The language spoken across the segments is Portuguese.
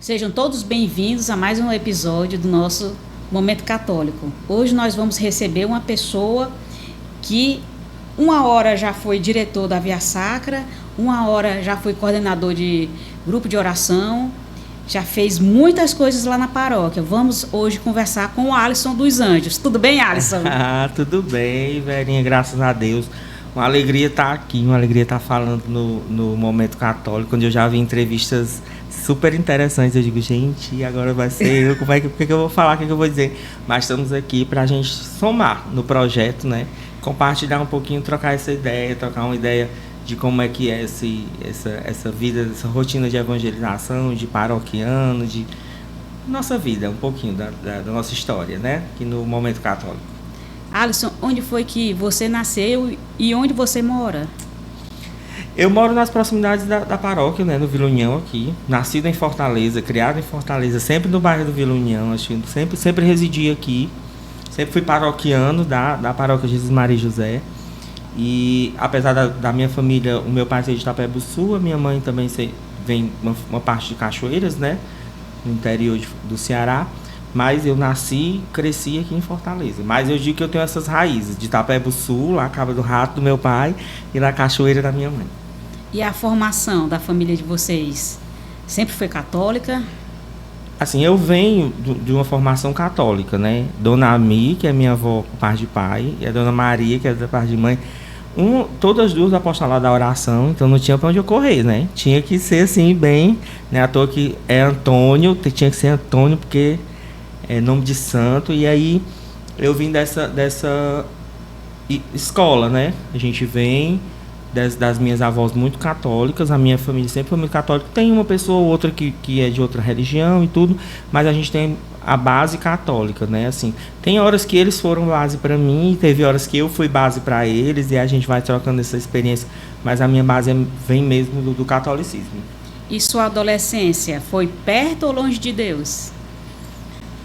Sejam todos bem-vindos a mais um episódio do nosso Momento Católico. Hoje nós vamos receber uma pessoa que uma hora já foi diretor da Via Sacra, uma hora já foi coordenador de grupo de oração, já fez muitas coisas lá na paróquia. Vamos hoje conversar com o Alisson dos Anjos. Tudo bem, Alisson? Tudo bem, Verinha, graças a Deus. Uma alegria estar aqui, uma alegria estar falando no Momento Católico, onde eu já vi entrevistas super interessantes. Eu digo, gente, agora vai ser eu, o que eu vou falar, o que eu vou dizer? Mas estamos aqui para a gente somar no projeto, né? Compartilhar um pouquinho, trocar essa ideia, trocar uma ideia de como é que é essa vida, essa rotina de evangelização, de paroquiano, de nossa vida, um pouquinho da nossa história, né? Aqui no Momento Católico. Alisson, onde foi que você nasceu e onde você mora? Eu moro nas proximidades da paróquia, né, no Vila União aqui. Nascido em Fortaleza, criado em Fortaleza, sempre no bairro do Vila União, sempre residi aqui. Sempre fui paroquiano da paróquia Jesus Maria e José. E apesar da minha família, o meu pai é de Itapebussu, a minha mãe também vem uma parte de Cachoeiras, né, no interior do Ceará. Mas eu nasci e cresci aqui em Fortaleza. Mas eu digo que eu tenho essas raízes, de Itapebussu, lá Cabo do Rato, do meu pai, e na Cachoeira da minha mãe. E a formação da família de vocês sempre foi católica? Assim, eu venho de uma formação católica, né? Dona Ami, que é minha avó por parte de pai, e a Dona Maria, que é da parte de mãe. Todas as duas do apostolado da oração, então não tinha para onde eu correr, né? Tinha que ser assim, bem, né? À toa que é Antônio, tinha que ser Antônio, porque é nome de santo. E aí eu vim dessa escola, né? A gente vem das minhas avós muito católicas, a minha família sempre foi muito católica. Tem uma pessoa ou outra que é de outra religião e tudo, mas a gente tem a base católica, né? Assim, tem horas que eles foram base para mim, teve horas que eu fui base para eles, e a gente vai trocando essa experiência, mas a minha base vem mesmo do catolicismo. E sua adolescência foi perto ou longe de Deus?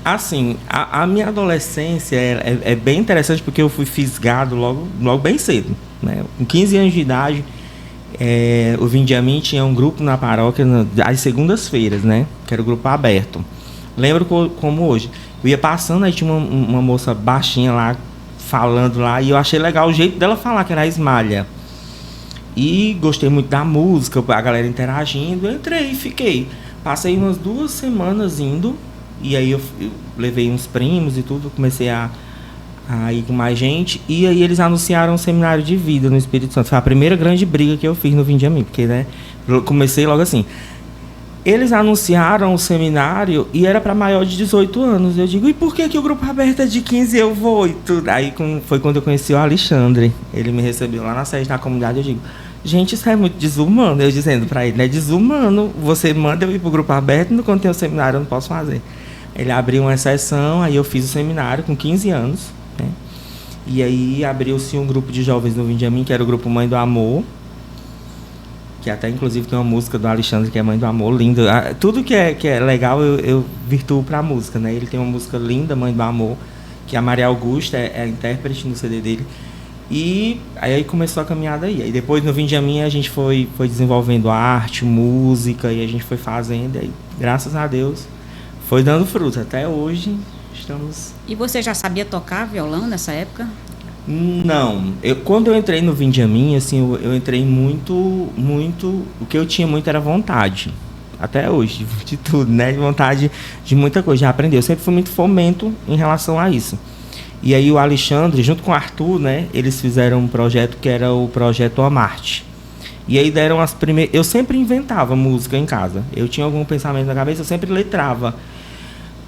Assim, a minha adolescência é bem interessante, porque eu fui fisgado logo bem cedo, né? Com 15 anos de idade, o Vindiamin tinha um grupo na paróquia às segundas-feiras, né? Que era o grupo aberto. Lembro como hoje. Eu ia passando, aí tinha uma moça baixinha lá, falando lá, e eu achei legal o jeito dela falar, que era a Esmalha. E gostei muito da música, a galera interagindo. Eu entrei e fiquei. Passei umas 2 semanas indo. E aí eu levei uns primos e tudo, comecei a ir com mais gente. E aí eles anunciaram um seminário de vida no Espírito Santo. Foi a primeira grande briga que eu fiz no Vindiamin, porque, né, eu comecei logo assim. Eles anunciaram o seminário e era para maior de 18 anos. Eu digo, e por que o grupo aberto é de 15 e eu vou? E tudo. Aí foi quando eu conheci o Alexandre. Ele me recebeu lá na sede da comunidade. Eu digo, gente, isso é muito desumano. Eu dizendo para ele, é desumano. Você manda eu ir pro grupo aberto, e quando tem o seminário eu não posso fazer. Ele abriu uma exceção, aí eu fiz o seminário com 15 anos, né? E aí abriu-se um grupo de jovens no Vindiamin, que era o grupo Mãe do Amor, que até inclusive tem uma música do Alexandre, que é Mãe do Amor, linda. Tudo que é legal eu virtuo para a música, né? Ele tem uma música linda, Mãe do Amor, que a Maria Augusta é a intérprete no CD dele. E aí começou a caminhada aí. Aí depois no Vindiamin a gente foi desenvolvendo arte, música, e a gente foi fazendo, e aí, graças a Deus, foi dando fruto. Até hoje estamos... E você já sabia tocar violão nessa época? Não. Quando eu entrei no Vindiamin, assim, eu entrei muito... O que eu tinha muito era vontade. Até hoje, de tudo, né? De vontade de muita coisa, de aprender. Eu sempre fui muito fomento em relação a isso. E aí o Alexandre, junto com o Arthur, né? Eles fizeram um projeto que era o Projeto Amarte. E aí deram as primeiras... Eu sempre inventava música em casa. Eu tinha algum pensamento na cabeça, eu sempre letrava.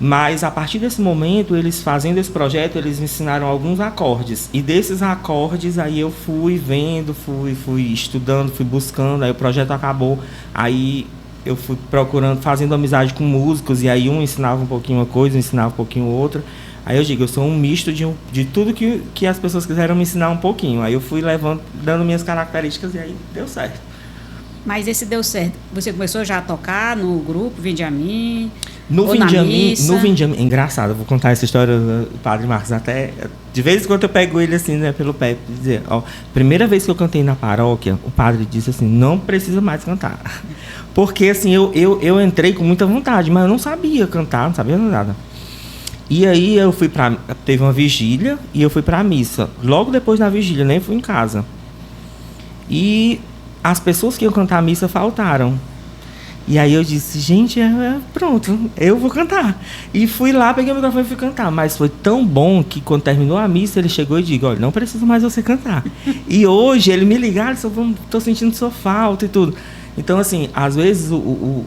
Mas a partir desse momento, eles fazendo esse projeto, eles me ensinaram alguns acordes. E desses acordes, aí eu fui vendo, fui estudando, fui buscando. Aí o projeto acabou. Aí eu fui procurando, fazendo amizade com músicos. E aí um ensinava um pouquinho uma coisa, um ensinava um pouquinho outra. Aí eu digo, eu sou um misto de tudo que as pessoas quiseram me ensinar um pouquinho. Aí eu fui levando, dando minhas características, e aí deu certo. Mas esse deu certo. Você começou já a tocar no grupo Vindiamin? No Ou na Vindiamin, missa? é engraçado, eu vou contar essa história do Padre Marcos até. De vez em quando eu pego ele assim, né, pelo pé, e dizer, ó, primeira vez que eu cantei na paróquia, o padre disse assim, não precisa mais cantar. Porque assim, eu entrei com muita vontade, mas eu não sabia cantar, não sabia nada. E aí eu fui pra. Teve uma vigília e eu fui pra missa. Logo depois da vigília, nem fui em casa. E as pessoas que iam cantar a missa faltaram. E aí eu disse, gente, pronto, eu vou cantar. E fui lá, peguei o microfone e fui cantar. Mas foi tão bom que quando terminou a missa, ele chegou e disse, olha, não preciso mais você cantar. E hoje ele me ligaram, estou sentindo sua falta e tudo. Então, assim, às vezes o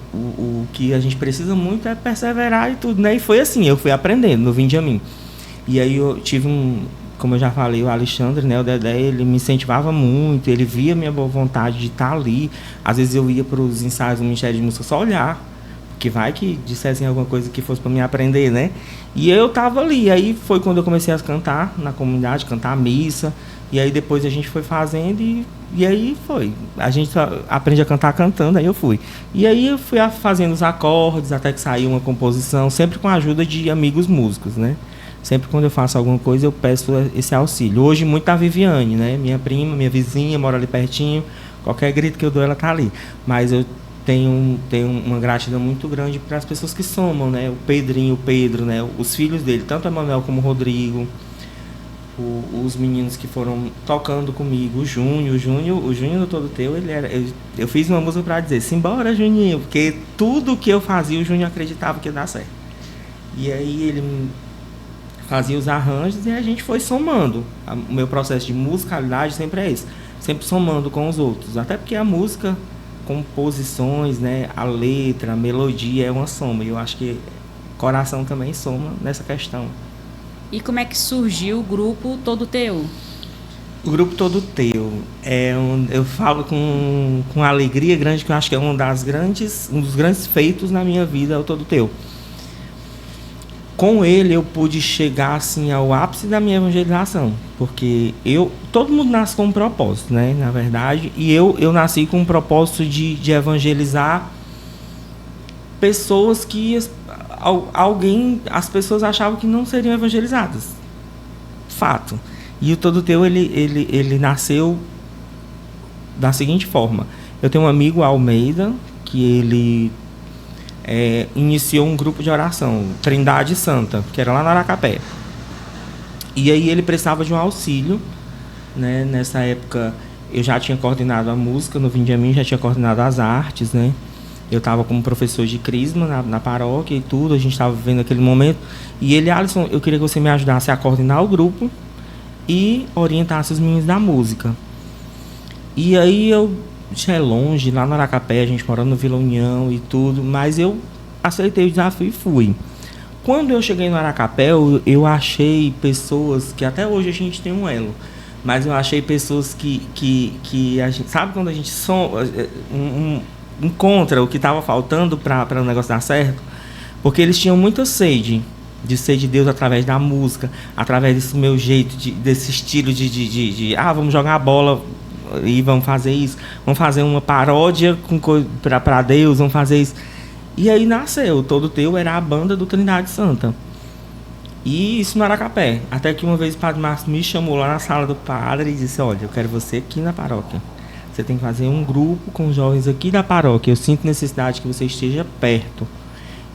que a gente precisa muito é perseverar e tudo, né? E foi assim, eu fui aprendendo no Vindiamin. E aí eu tive como eu já falei, o Alexandre, né, o Dedé, ele me incentivava muito, ele via minha boa vontade de estar ali. Às vezes eu ia para os ensaios do Ministério de Música só olhar, porque vai que dissessem alguma coisa que fosse para mim aprender, né? E eu estava ali. Aí foi quando eu comecei a cantar na comunidade, cantar a missa. E aí depois a gente foi fazendo e aí foi. A gente aprende a cantar cantando, aí eu fui. E aí eu fui fazendo os acordes até que saiu uma composição, sempre com a ajuda de amigos músicos, né? Sempre quando eu faço alguma coisa eu peço esse auxílio. Hoje muito a Viviane, né? Minha prima, minha vizinha, mora ali pertinho. Qualquer grito que eu dou, ela tá ali. Mas eu tenho uma gratidão muito grande para as pessoas que somam, né? O Pedrinho, o Pedro, né? Os filhos dele, tanto o Emanuel como o Rodrigo. Os meninos que foram tocando comigo, o Júnior do Todo Teu, ele era. Eu fiz uma música para dizer, simbora, Juninho, porque tudo que eu fazia, o Júnior acreditava que ia dar certo. E aí ele fazia os arranjos e a gente foi somando. O meu processo de musicalidade sempre é esse, sempre somando com os outros. Até porque a música, composições, né, a letra, a melodia é uma soma. E eu acho que coração também soma nessa questão. E como é que surgiu o grupo Todo Teu? O grupo Todo Teu eu falo com alegria grande, que eu acho que é um dos grandes feitos na minha vida, é o Todo Teu. Com ele eu pude chegar assim ao ápice da minha evangelização, porque todo mundo nasce com um propósito, né, na verdade, e eu nasci com um propósito de evangelizar pessoas que as pessoas achavam que não seriam evangelizadas. Fato. E o Todo Teu, ele nasceu da seguinte forma. Eu tenho um amigo, Almeida, que ele iniciou um grupo de oração, Trindade Santa, que era lá no Aracapé. E aí ele precisava de um auxílio, né? Nessa época eu já tinha coordenado a música no Vindiamin, já tinha coordenado as artes, né? Eu estava como professor de crisma na paróquia e tudo, a gente estava vivendo aquele momento. E ele, Alisson, eu queria que você me ajudasse a coordenar o grupo e orientasse os meninos da música. E aí já é longe, lá no Aracapé, a gente morando no Vila União e tudo, mas eu aceitei o desafio e fui. Quando eu cheguei no Aracapé, eu achei pessoas que até hoje a gente tem um elo, mas eu achei pessoas que a gente, sabe quando a gente encontra o que estava faltando para o negócio dar certo? Porque eles tinham muita sede de ser de Deus através da música, através desse meu jeito, desse estilo de vamos jogar a bola e vamos fazer isso, vamos fazer uma paródia para Deus, vamos fazer isso. E aí nasceu, Todo Teu era a banda do Trindade Santa. E isso no Aracapé. Até que uma vez o Padre Márcio me chamou lá na sala do padre e disse, olha, eu quero você aqui na paróquia. Você tem que fazer um grupo com os jovens aqui da paróquia. Eu sinto necessidade que você esteja perto.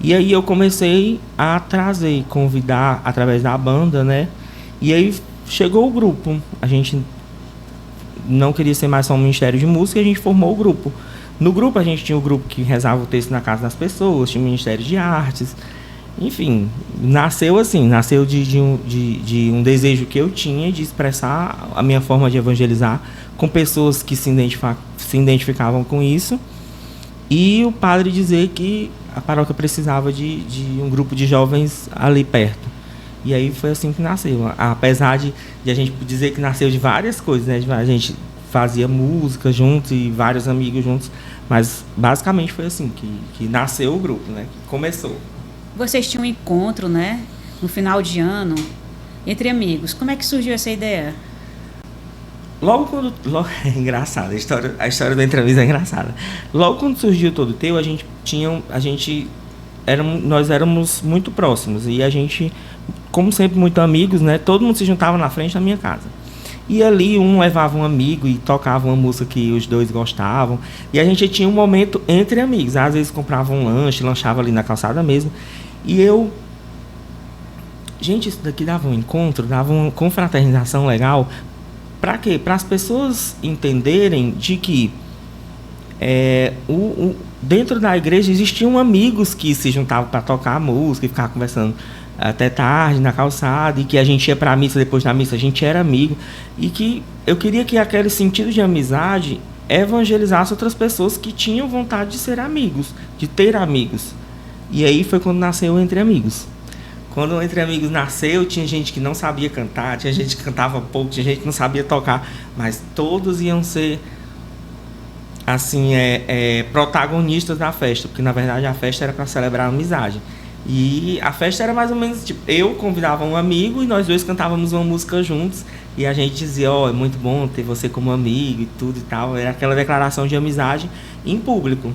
E aí eu comecei a convidar através da banda, né? E aí chegou o grupo. A gente não queria ser mais só um ministério de música, e a gente formou o grupo. No grupo a gente tinha o grupo que rezava o texto na casa das pessoas, tinha o Ministério de Artes. Enfim, nasceu de um desejo que eu tinha de expressar a minha forma de evangelizar com pessoas que se identificavam com isso. E o padre dizer que a paróquia precisava de um grupo de jovens ali perto. E aí foi assim que nasceu. Apesar de a gente dizer que nasceu de várias coisas, né? A gente fazia música juntos e vários amigos juntos, mas basicamente foi assim que nasceu o grupo, né? Que começou. Vocês tinham um encontro, né? No final de ano, entre amigos. Como é que surgiu essa ideia? É engraçado, a história da entrevista é engraçada. Logo quando surgiu o Todo Teu, a gente nós éramos muito próximos. E a gente, como sempre, muito amigos, né? Todo mundo se juntava na frente da minha casa. E ali um levava um amigo e tocava uma música que os dois gostavam. E a gente tinha um momento entre amigos. Às vezes comprava um lanche, lanchava ali na calçada mesmo. E eu... Gente, isso daqui dava um encontro, dava uma confraternização legal. Para quê? Para as pessoas entenderem de que dentro da igreja existiam amigos que se juntavam para tocar música e ficar conversando até tarde na calçada, e que a gente ia para a missa, depois da missa a gente era amigo, e que eu queria que aquele sentido de amizade evangelizasse outras pessoas que tinham vontade de ser amigos, de ter amigos. E aí foi quando nasceu o Entre Amigos. Quando o Entre Amigos nasceu, tinha gente que não sabia cantar, tinha gente que cantava pouco, tinha gente que não sabia tocar, mas todos iam ser assim, protagonistas da festa, porque na verdade a festa era para celebrar a amizade. E a festa era mais ou menos tipo, eu convidava um amigo e nós dois cantávamos uma música juntos, e a gente dizia, é muito bom ter você como amigo e tudo e tal. Era aquela declaração de amizade em público.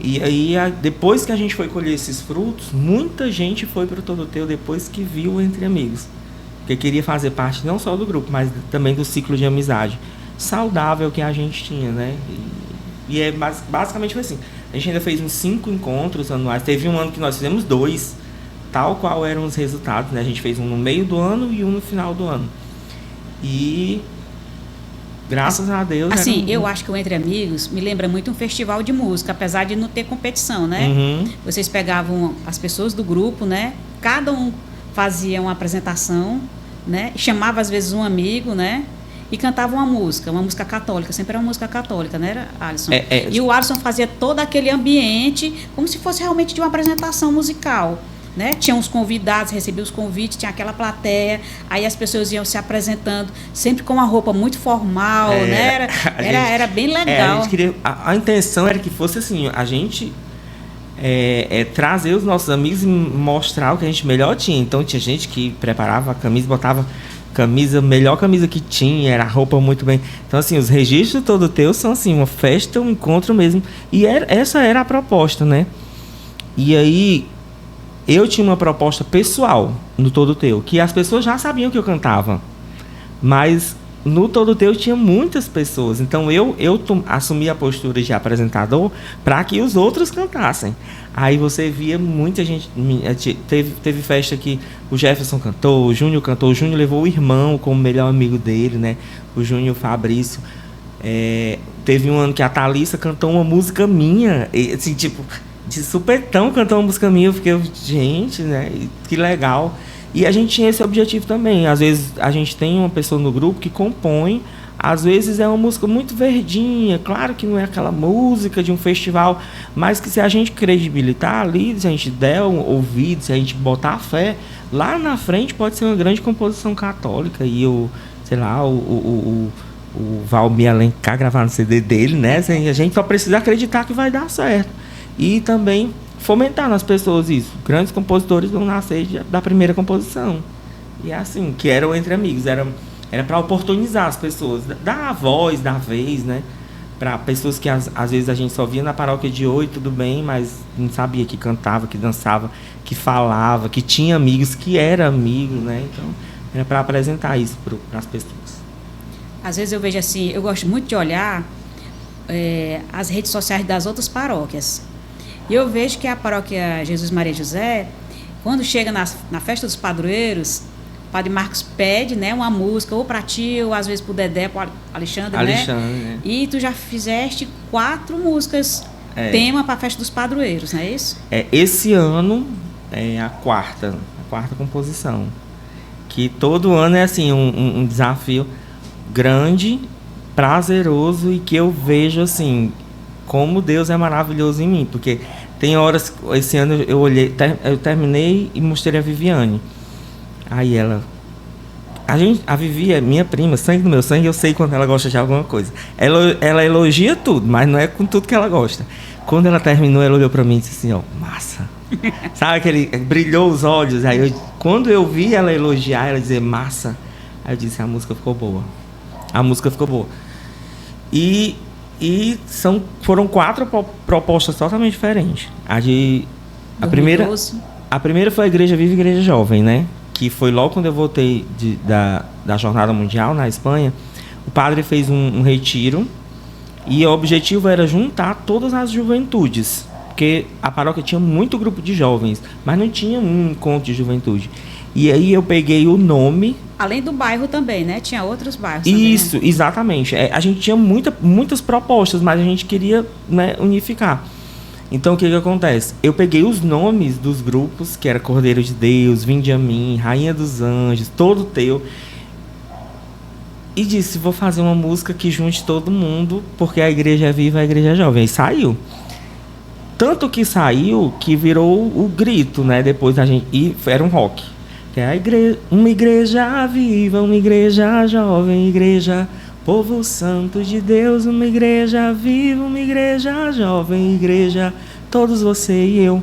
E aí, depois que a gente foi colher esses frutos, muita gente foi para o Todo Teu depois que viu o Entre Amigos, porque queria fazer parte não só do grupo, mas também do ciclo de amizade saudável que a gente tinha, né? E basicamente foi assim. A gente ainda fez uns 5 encontros anuais. Teve um ano que nós fizemos 2, tal qual eram os resultados, né? A gente fez um no meio do ano e um no final do ano. E graças a Deus... Assim, eu acho que o Entre Amigos me lembra muito um festival de música, apesar de não ter competição, né? Uhum. Vocês pegavam as pessoas do grupo, né? Cada um fazia uma apresentação, né? Chamava às vezes um amigo, né? E cantava uma música católica, sempre era uma música católica, né, Alisson? E o Alisson fazia todo aquele ambiente como se fosse realmente de uma apresentação musical, né? Tinha os convidados, recebia os convites, tinha aquela plateia, aí as pessoas iam se apresentando, sempre com uma roupa muito formal, né? Era bem legal. A gente queria, a intenção era que fosse assim, a gente trazer os nossos amigos e mostrar o que a gente melhor tinha. Então tinha gente que preparava a camisa, botava melhor camisa que tinha, era roupa muito bem. Então, assim, os registros do Todo Teu são, assim, uma festa, um encontro mesmo. E essa era a proposta, né? E aí, eu tinha uma proposta pessoal no Todo Teu, que as pessoas já sabiam que eu cantava. Mas no Todo Teu tinha muitas pessoas. Então, eu assumi a postura de apresentador para que os outros cantassem. Aí você via muita gente... Teve festa que o Jefferson cantou, o Júnior cantou. O Júnior levou o irmão como melhor amigo dele, né? O Júnior Fabrício. Teve um ano que a Thalissa cantou uma música minha. Assim, tipo, de supetão cantou uma música minha. Eu fiquei, gente, né? Que legal. E a gente tinha esse objetivo também. Às vezes a gente tem uma pessoa no grupo que compõe. Às vezes é uma música muito verdinha, claro que não é aquela música de um festival, mas que se a gente credibilitar ali, se a gente der um ouvido, se a gente botar a fé, lá na frente pode ser uma grande composição católica. E o Valmir Alencar gravar no CD dele, né? A gente só precisa acreditar que vai dar certo. E também fomentar nas pessoas isso. Grandes compositores vão nascer da primeira composição. E é assim, que era o Entre Amigos, era para oportunizar as pessoas, dar a voz, dar a vez, né? Para pessoas que às vezes a gente só via na paróquia de oi, tudo bem, mas não sabia que cantava, que dançava, que falava, que tinha amigos, que era amigo, né? Então, era para apresentar isso para as pessoas. Às vezes eu vejo assim, eu gosto muito de olhar as redes sociais das outras paróquias. E eu vejo que a paróquia Jesus Maria José, quando chega na festa dos padroeiros, o Padre Marcos pede, né, uma música, ou para ti, ou às vezes para o Dedé, para o Alexandre, né? E tu já fizeste 4 músicas, tema para a festa dos padroeiros, não é isso? Esse ano é a quarta composição. Que todo ano é assim, um desafio grande, prazeroso, e que eu vejo assim, como Deus é maravilhoso em mim. Porque tem horas, esse ano eu terminei e mostrei a Viviane. Aí a Vivi é minha prima, sangue do meu sangue, eu sei quando ela gosta de alguma coisa. Ela elogia tudo, mas não é com tudo que ela gosta. Quando ela terminou, ela olhou pra mim e disse assim, massa. Sabe aquele... Brilhou os olhos. Aí quando eu vi ela elogiar, ela dizer massa, aí eu disse, a música ficou boa. A música ficou boa. E foram 4 propostas totalmente diferentes. A de 2012. A primeira foi a Igreja Viva e Igreja Jovem, né? Que foi logo quando eu voltei da Jornada Mundial na Espanha. O padre fez um retiro e o objetivo era juntar todas as juventudes, porque a paróquia tinha muito grupo de jovens, mas não tinha um encontro de juventude. E aí eu peguei o nome... Além do bairro também, né? Tinha outros bairros também. Isso, exatamente. A gente tinha muitas propostas, mas a gente queria, né, unificar. Então, o que acontece? Eu peguei os nomes dos grupos, que era Cordeiro de Deus, Vinde a Mim, Rainha dos Anjos, Todo Teu, e disse, vou fazer uma música que junte todo mundo, porque a igreja é viva, a igreja é jovem. E saiu. Tanto que saiu, que virou o grito, né? Depois a gente... E era um rock. Que é uma igreja viva, uma igreja jovem, igreja... Povo santo de Deus, uma igreja viva, uma igreja jovem, igreja, todos você e eu.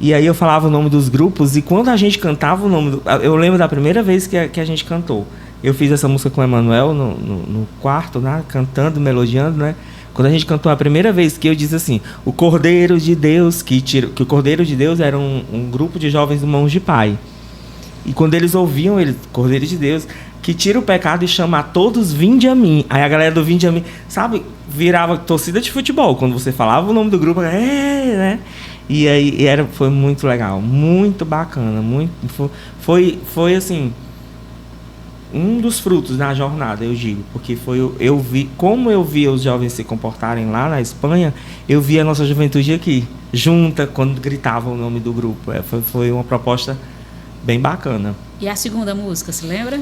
E aí eu falava o nome dos grupos, e quando a gente cantava o nome... Eu lembro da primeira vez que a gente cantou. Eu fiz essa música com o Emanuel no quarto, né, cantando, melodiando, né? Quando a gente cantou a primeira vez, que eu disse assim, o Cordeiro de Deus, que o Cordeiro de Deus era um grupo de jovens irmãos de pai. E quando eles ouviam, Cordeiro de Deus... que tira o pecado e chama a todos, vinde a mim. Aí a galera do vinde a mim, sabe, virava torcida de futebol. Quando você falava o nome do grupo, né? E aí foi muito legal, muito bacana. Foi assim, um dos frutos da jornada, eu digo. Porque como eu via os jovens se comportarem lá na Espanha, eu via a nossa juventude aqui, junta, quando gritavam o nome do grupo. Foi uma proposta bem bacana. E a segunda música, se lembra?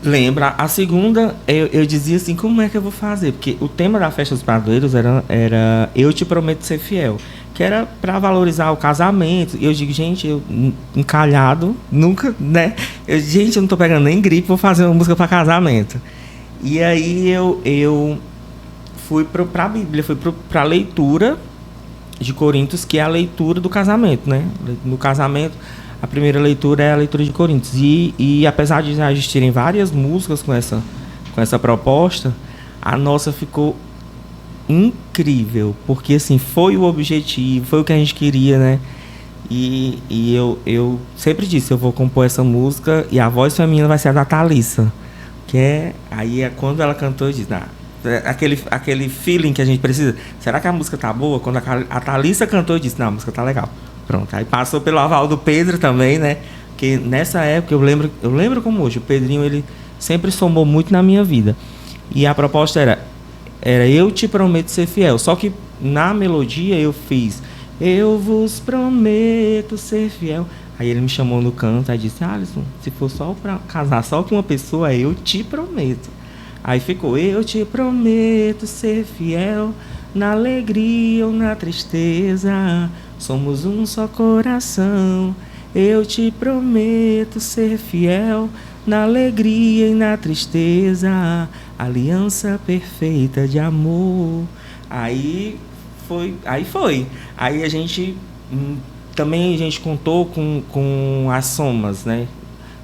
Lembra, a segunda, eu dizia assim, como é que eu vou fazer? Porque o tema da Festa dos Padroeiros era Eu Te Prometo Ser Fiel, que era para valorizar o casamento. E eu digo, gente, eu encalhado, nunca, né? Gente, eu não tô pegando nem gripe, vou fazer uma música para casamento. E aí eu fui para a Bíblia, fui para a leitura de Coríntios, que é a leitura do casamento, né? No casamento... A primeira leitura é a leitura de Coríntios. E apesar de já existirem várias músicas com essa proposta, a nossa ficou incrível. Porque, assim, foi o objetivo, foi o que a gente queria, né? E eu sempre disse, eu vou compor essa música e a voz feminina vai ser a da Thalissa. Aí é quando ela cantou, eu disse, aquele feeling que a gente precisa. Será que a música tá boa? Quando a Thalissa cantou, eu disse, não, a música tá legal. Pronto, aí passou pelo aval do Pedro também, né? Que nessa época, eu lembro como hoje, o Pedrinho, ele sempre somou muito na minha vida. E a proposta era Eu Te Prometo Ser Fiel. Só que na melodia eu fiz Eu vos prometo ser fiel. Aí ele me chamou no canto, aí disse, Alisson, se for só pra casar só com uma pessoa, eu te prometo. Aí ficou, eu te prometo ser fiel, na alegria ou na tristeza, somos um só coração. Eu te prometo ser fiel, na alegria e na tristeza, aliança perfeita de amor. Aí foi. Aí a gente também contou com as somas, né?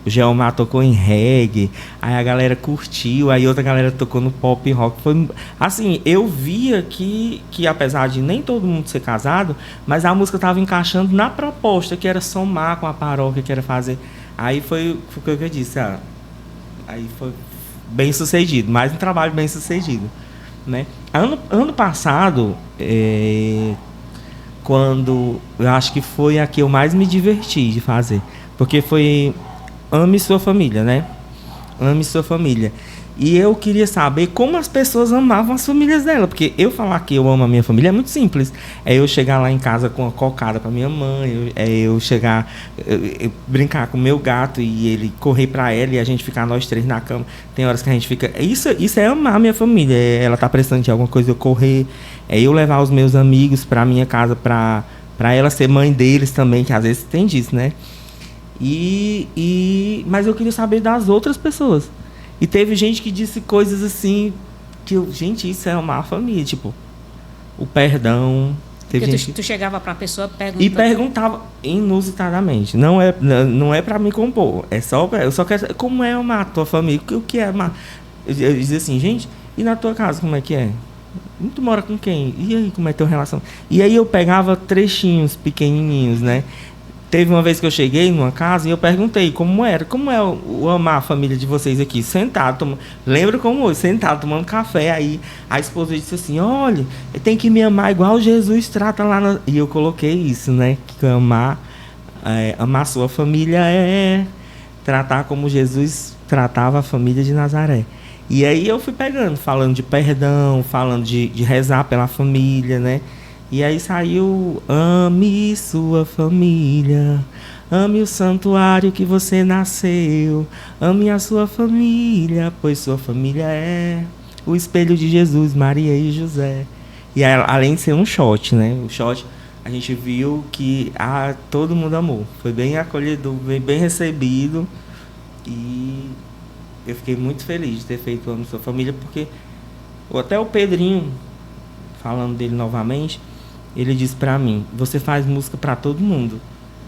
O Geomar tocou em reggae, aí a galera curtiu, aí outra galera tocou no pop rock. Foi assim, eu via que apesar de nem todo mundo ser casado, mas a música estava encaixando na proposta, que era somar com a paróquia, que era fazer. Aí foi o que eu disse, aí foi bem sucedido, mais um trabalho bem sucedido, né? Ano passado, quando eu acho que foi a que eu mais me diverti de fazer, porque foi Ame Sua Família, né? Ame Sua Família. E eu queria saber como as pessoas amavam as famílias dela. Porque eu falar que eu amo a minha família é muito simples. É eu chegar lá em casa com uma cocada para minha mãe. É eu chegar, eu brincar com o meu gato e ele correr para ela e a gente ficar nós três na cama. Tem horas que a gente fica... Isso é amar a minha família. Ela tá precisando de alguma coisa, eu correr. É eu levar os meus amigos para minha casa para ela ser mãe deles também, que às vezes tem disso, né? Mas eu queria saber das outras pessoas. E teve gente que disse coisas assim que gente, isso é amar a família, tipo o perdão. Teve gente tu chegava pra pessoa e perguntava inusitadamente. Não é para me compor, eu só quero, como é amar a tua família, o que é amar? Eu dizia assim, gente, e na tua casa como é que é? Tu mora com quem? E aí, como é teu relação? E aí eu pegava trechinhos pequenininhos, né? Teve uma vez que eu cheguei numa casa e eu perguntei como era, como é o amar a família de vocês aqui, sentado, lembra como hoje, sentado, tomando café, aí a esposa disse assim, olha, tem que me amar igual Jesus trata lá na... E eu coloquei isso, né, que amar a sua família é tratar como Jesus tratava a família de Nazaré. E aí eu fui pegando, falando de perdão, falando de rezar pela família, né? E aí saiu, ame sua família, ame o santuário que você nasceu, ame a sua família, pois sua família é o espelho de Jesus, Maria e José. E aí, além de ser um shot, né? O shot, a gente viu que todo mundo amou. Foi bem acolhido, bem recebido. E eu fiquei muito feliz de ter feito o Ame Sua Família, porque até o Pedrinho, falando dele novamente, ele disse pra mim, você faz música pra todo mundo,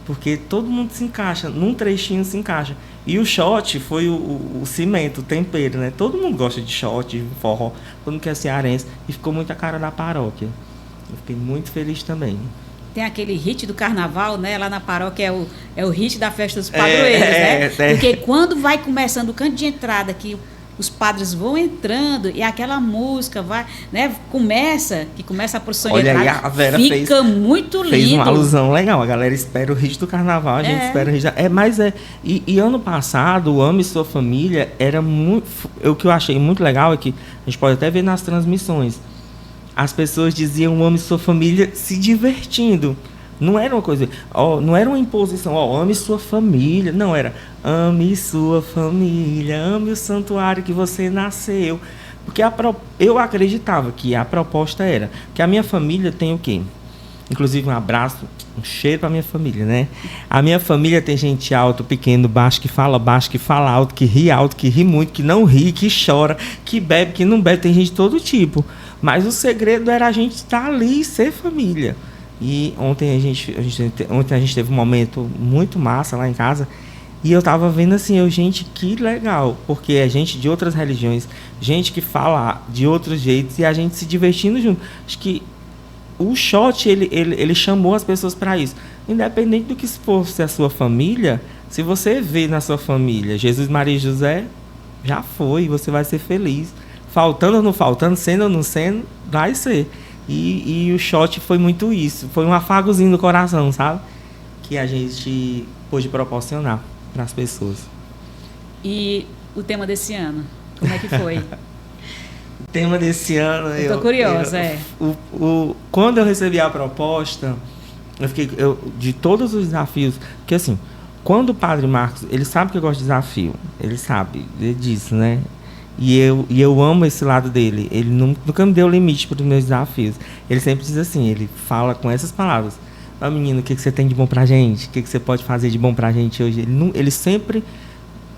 porque todo mundo se encaixa, num trechinho se encaixa. E o shot foi o cimento, o tempero, né? Todo mundo gosta de shot, de forró, todo mundo quer cearense, e ficou muito a cara da paróquia. Eu fiquei muito feliz também. Tem aquele hit do carnaval, né? Lá na paróquia é o hit da festa dos padroeiros, né? Porque quando vai começando o canto de entrada, que os padres vão entrando e aquela música vai, né? Começa a procissão de entrada. A Vera fica muito lindo. Fez uma alusão legal. A galera espera o hit do carnaval, a gente espera o hit. E ano passado, o Ame Sua Família era muito. O que eu achei muito legal é que a gente pode até ver nas transmissões. As pessoas diziam ame sua família se divertindo. Não era uma coisa, não era uma imposição, ame sua família. Não, era ame sua família, ame o santuário que você nasceu. Porque eu acreditava que a proposta era que a minha família tem o quê? Inclusive um abraço, um cheiro para minha família, né? A minha família tem gente alto, pequeno, baixo, que fala alto, que ri muito, que não ri, que chora, que bebe, que não bebe, tem gente de todo tipo. Mas o segredo era a gente estar ali e ser família. E ontem a gente teve um momento muito massa lá em casa. E eu tava vendo assim, gente, que legal. Porque é gente de outras religiões, gente que fala de outros jeitos e a gente se divertindo junto. Acho que o shot, ele chamou as pessoas para isso. Independente do que fosse a sua família, se você vê na sua família Jesus, Maria e José, já foi, você vai ser feliz. Faltando ou não faltando, sendo ou não sendo, vai ser. E o shot foi muito isso. Foi um afagozinho no coração, sabe? Que a gente pôde proporcionar para as pessoas. E o tema desse ano, como é que foi? O tema desse ano... Eu tô curiosa, quando eu recebi a proposta, de todos os desafios... Porque assim, quando o Padre Marcos, ele sabe que eu gosto de desafio. Ele sabe disso, né? E eu amo esse lado dele. Ele nunca me deu limite para os meus desafios. Ele sempre diz assim, ele fala com essas palavras. Menino, o que você tem de bom pra gente? O que você pode fazer de bom pra gente hoje? Ele sempre...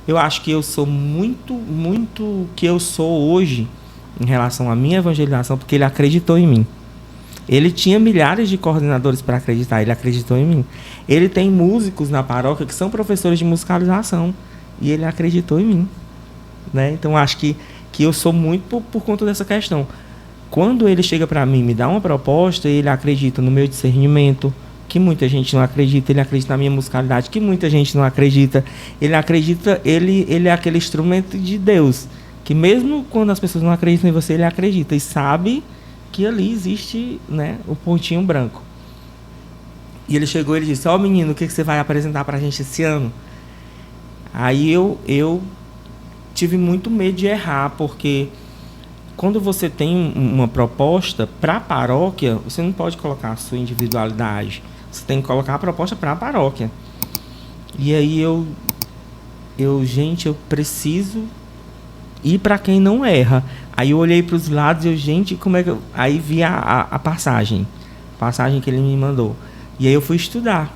Eu acho que eu sou muito o que eu sou hoje em relação à minha evangelização, porque ele acreditou em mim. Ele tinha milhares de coordenadores para acreditar, ele acreditou em mim. Ele tem músicos na paróquia que são professores de musicalização, e ele acreditou em mim. Né? Então, acho que eu sou muito por conta dessa questão. Quando ele chega para mim, me dá uma proposta, ele acredita no meu discernimento, que muita gente não acredita, ele acredita na minha musicalidade, que muita gente não acredita. Ele acredita, ele é aquele instrumento de Deus, que mesmo quando as pessoas não acreditam em você, ele acredita e sabe que ali existe, né, o pontinho branco. E ele chegou e ele disse, menino, o que você vai apresentar pra gente esse ano? Aí eu tive muito medo de errar, porque quando você tem uma proposta para a paróquia, você não pode colocar a sua individualidade. Você tem que colocar a proposta para a paróquia. E aí gente, eu preciso ir para quem não erra. Aí eu olhei para os lados e gente, como é que aí vi a passagem que ele me mandou. E aí eu fui estudar.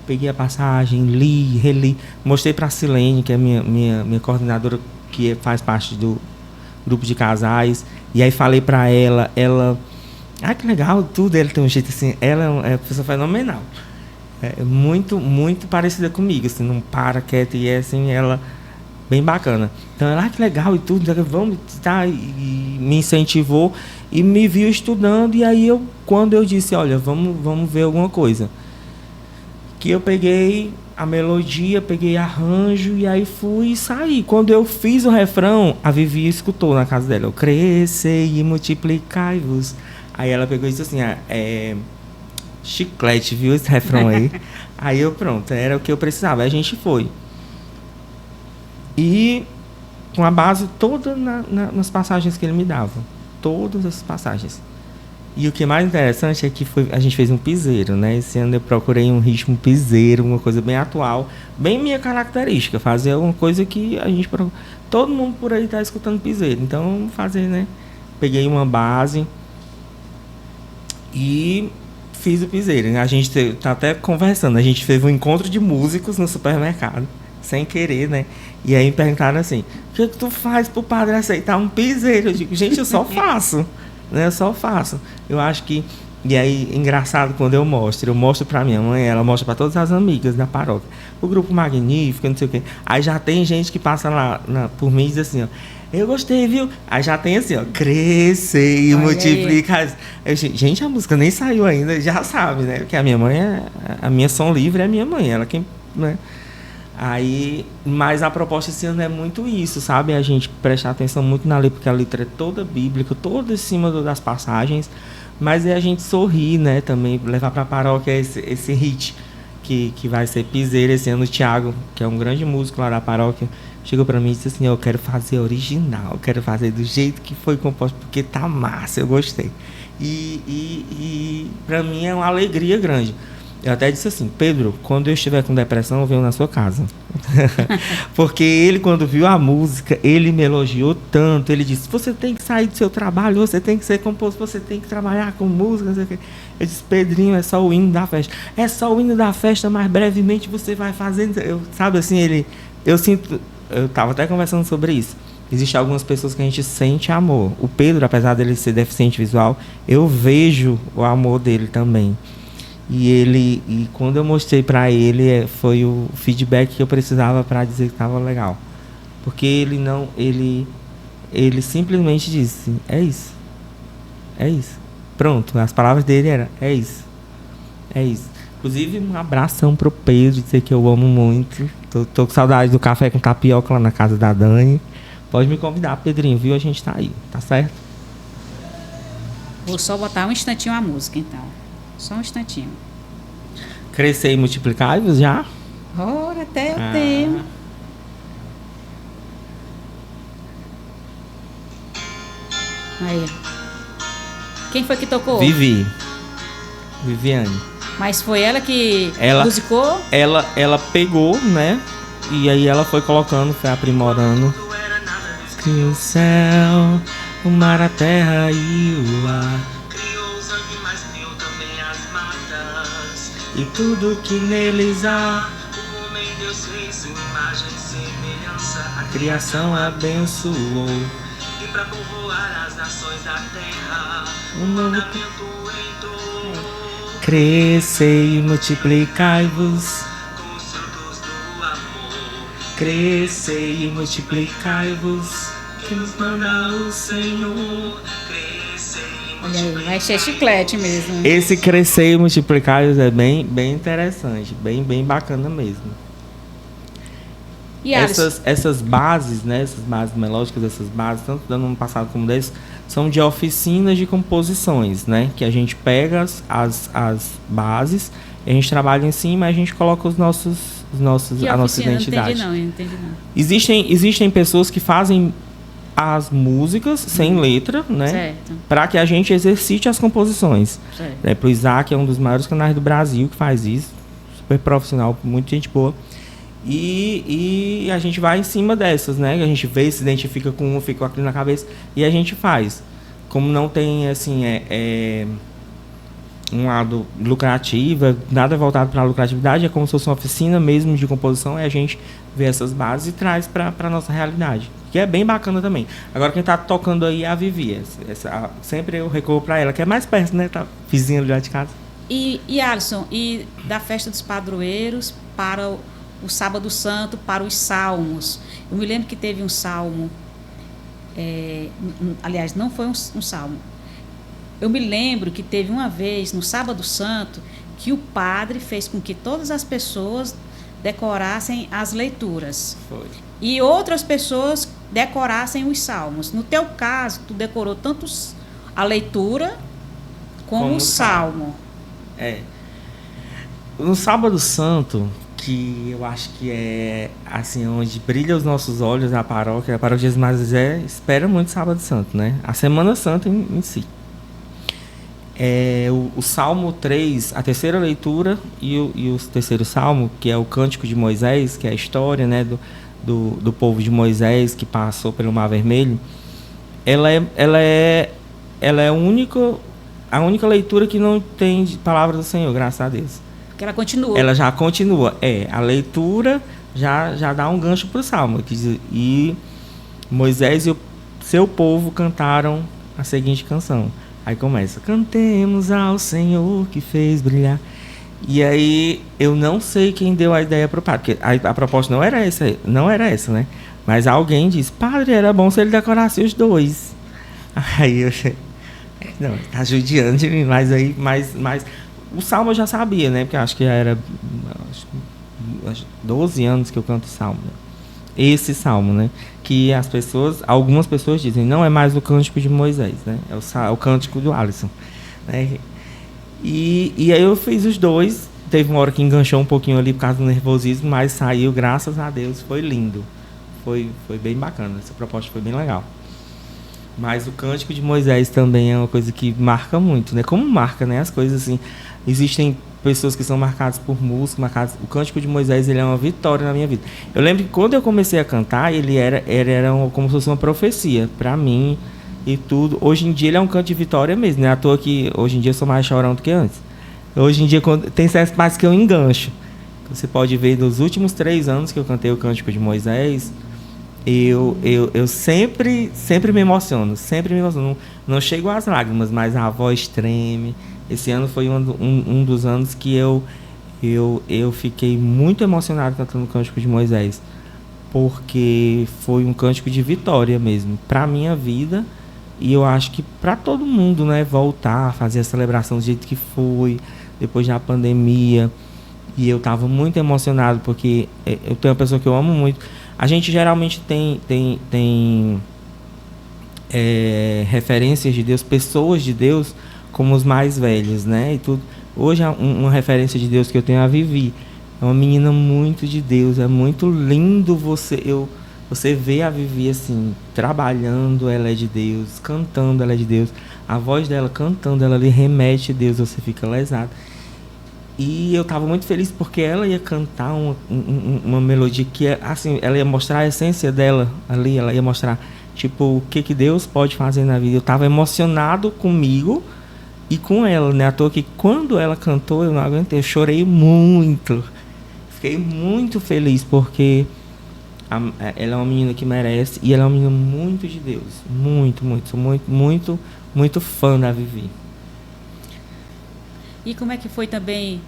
Peguei a passagem, li, reli, mostrei para a Silene, que é minha coordenadora, que faz parte do grupo de casais, e aí falei para ela, que legal, tudo, ela tem um jeito assim, ela é uma pessoa fenomenal, muito, muito parecida comigo, assim, não para, quieta, e é assim, ela bem bacana. Então ela, que legal e tudo, vamos, tá, e me incentivou e me viu estudando, e aí quando eu disse, olha, vamos ver alguma coisa, que eu peguei a melodia, peguei arranjo, e aí fui e saí. Quando eu fiz o refrão, a Vivi escutou na casa dela, eu crescei e multiplicai-vos. Aí ela pegou e disse assim, chiclete, viu esse refrão aí? Aí eu, pronto, era o que eu precisava. Aí a gente foi. E com a base toda nas passagens que ele me dava. Todas as passagens. E o que é mais interessante é que a gente fez um piseiro, né? Esse ano eu procurei um ritmo piseiro, uma coisa bem atual, bem minha característica, fazer uma coisa que a gente... Todo mundo por aí está escutando piseiro, então vamos fazer, né? Peguei uma base e fiz o piseiro. A gente está até conversando, a gente fez um encontro de músicos no supermercado, sem querer, né? E aí me perguntaram assim, o que tu faz pro padre aceitar um piseiro? Eu digo, gente, eu só faço. Né? Eu só faço. Eu acho que... E aí, engraçado quando eu mostro pra minha mãe, ela mostra pra todas as amigas da paróquia. O grupo magnífico, não sei o quê. Aí já tem gente que passa lá por mim e diz assim, ó, eu gostei, viu? Aí já tem assim, ó, crescer e multiplicar. Gente, a música nem saiu ainda, já sabe, né? Porque a minha mãe, a minha som livre é a minha mãe, ela quem... Né? Aí, mas a proposta esse ano é muito isso, sabe? A gente prestar atenção muito na letra, porque a letra é toda bíblica, toda em cima das passagens, mas é a gente sorrir, né? Também levar para a paróquia esse hit que vai ser piseiro esse ano. O Thiago, que é um grande músico lá da paróquia, chegou para mim e disse assim, eu quero fazer original, eu quero fazer do jeito que foi composto, porque tá massa, eu gostei. E para mim é uma alegria grande. Eu até disse assim, Pedro, quando eu estiver com depressão, eu venho na sua casa. Porque ele, quando viu a música, ele me elogiou tanto. Ele disse, você tem que sair do seu trabalho, você tem que ser compositor, você tem que trabalhar com música, não sei o quê. Eu disse, Pedrinho, é só o hino da festa. É só o hino da festa, mas brevemente você vai fazendo. Sabe assim, eu sinto... Eu estava até conversando sobre isso. Existem algumas pessoas que a gente sente amor. O Pedro, apesar dele ser deficiente visual, eu vejo o amor dele também. E quando eu mostrei para ele, foi o feedback que eu precisava para dizer que estava legal. Porque ele simplesmente disse, é isso. Pronto, as palavras dele eram, é isso. Inclusive, um abração pro Pedro, dizer que eu amo muito. Tô com saudade do café com tapioca lá na casa da Dani. Pode me convidar, Pedrinho, viu? A gente tá aí, tá certo? Vou só botar um instantinho a música, então. Só um instantinho. Crescer e multiplicar-vos já? Ora, até eu tenho. Aí. Quem foi que tocou? Viviane. Mas foi ela que musicou? Ela pegou, né? E aí ela foi colocando, foi aprimorando. Criou o céu, o mar, a terra e o ar. E tudo que neles há, o homem Deus fez sua imagem e semelhança, a criação abençoou. E para povoar as nações da terra, um mandamento entrou. Crescei e multiplicai-vos com os frutos do amor. Crescei e multiplicai-vos, que nos manda o Senhor. Olha aí, vai ser chiclete mesmo. Esse crescer e multiplicar é bem interessante, bem bacana mesmo. E essas bases, né, essas bases melódicas, essas bases, tanto do ano passado como desse, são de oficinas de composições, né? Que a gente pega as bases, a gente trabalha em cima e a gente coloca a nossa identidade. Não entendi não. Existem pessoas que fazem as músicas sem letra, né? Para que a gente exercite as composições. Certo. O Isaac é um dos maiores canais do Brasil que faz isso, super profissional, muita gente boa. E a gente vai em cima dessas, né? A gente vê, se identifica com um, fica aquilo na cabeça e a gente faz. Como não tem assim um lado lucrativo, nada voltado para a lucratividade, é como se fosse uma oficina mesmo de composição, a gente vê essas bases e traz para a nossa realidade, que é bem bacana também. Agora quem está tocando aí é a Vivi, sempre eu recorro para ela, que é mais perto, né? Tá vizinha lá de casa. E Alisson, e da festa dos padroeiros para o Sábado Santo para os salmos. Eu me lembro que teve um salmo, aliás, não foi um salmo. Eu me lembro que teve uma vez, no Sábado Santo, que o padre fez com que todas as pessoas decorassem as leituras. Foi. E outras pessoas decorassem os salmos. No teu caso, tu decorou tanto a leitura como o salmo. No Sábado Santo, que eu acho que é assim, onde brilha os nossos olhos, a paróquia de Jesus Mazé espera muito Sábado Santo, né? A Semana Santa em si. O Salmo 3, a terceira leitura e o terceiro salmo, que é o Cântico de Moisés, que é a história, né, do povo de Moisés que passou pelo Mar Vermelho, ela é a única leitura que não tem palavra do Senhor, graças a Deus. Que ela continua. Ela já continua. A leitura já dá um gancho para o salmo. E Moisés e o seu povo cantaram a seguinte canção. Aí começa: cantemos ao Senhor que fez brilhar. E aí eu não sei quem deu a ideia para o padre, porque a proposta não era essa, né? Mas alguém disse: padre, era bom se ele decorasse os dois. Aí eu não, tá judiando de mim, mas o salmo eu já sabia, né? Porque acho que já era 12 anos que eu canto salmo, né? Esse salmo, né? Que algumas pessoas dizem, não é mais o Cântico de Moisés, né? É o Cântico do Alisson, né? E aí eu fiz os dois. Teve uma hora que enganchou um pouquinho ali por causa do nervosismo, mas saiu, graças a Deus, foi lindo. Foi bem bacana, essa proposta foi bem legal. Mas o Cântico de Moisés também é uma coisa que marca muito, né? Como marca, né? As coisas assim, existem pessoas que são marcadas por música, o Cântico de Moisés, ele é uma vitória na minha vida. Eu lembro que quando eu comecei a cantar, ele era como se fosse uma profecia para mim e tudo. Hoje em dia ele é um canto de vitória mesmo, né? À toa que hoje em dia eu sou mais chorão do que antes. Hoje em dia tem certas partes que eu engancho. Você pode ver nos últimos 3 anos que eu cantei o Cântico de Moisés, eu sempre me emociono, não chego às lágrimas, mas a voz treme. Esse ano foi um dos anos que eu fiquei muito emocionado cantando o Cântico de Moisés, porque foi um cântico de vitória mesmo, para a minha vida, e eu acho que para todo mundo, né, voltar a fazer a celebração do jeito que foi, depois da pandemia. E eu estava muito emocionado, porque eu tenho uma pessoa que eu amo muito. A gente geralmente tem referências de Deus, pessoas de Deus, como os mais velhos, né? E tudo. Hoje, uma referência de Deus que eu tenho é a Vivi. É uma menina muito de Deus. É muito lindo você ver a Vivi assim, trabalhando, ela é de Deus, cantando, ela é de Deus. A voz dela cantando, ela lhe remete a Deus, você fica lesado. E eu estava muito feliz porque ela ia cantar uma melodia que, assim, ela ia mostrar a essência dela ali, ela ia mostrar, tipo, o que Deus pode fazer na vida. Eu estava emocionado comigo e com ela, né? À toa que quando ela cantou, eu não aguentei, eu chorei muito. Fiquei muito feliz porque ela é uma menina que merece e ela é uma menina muito de Deus. Muito, muito. Sou muito, muito, muito fã da Vivi. E como é que foi também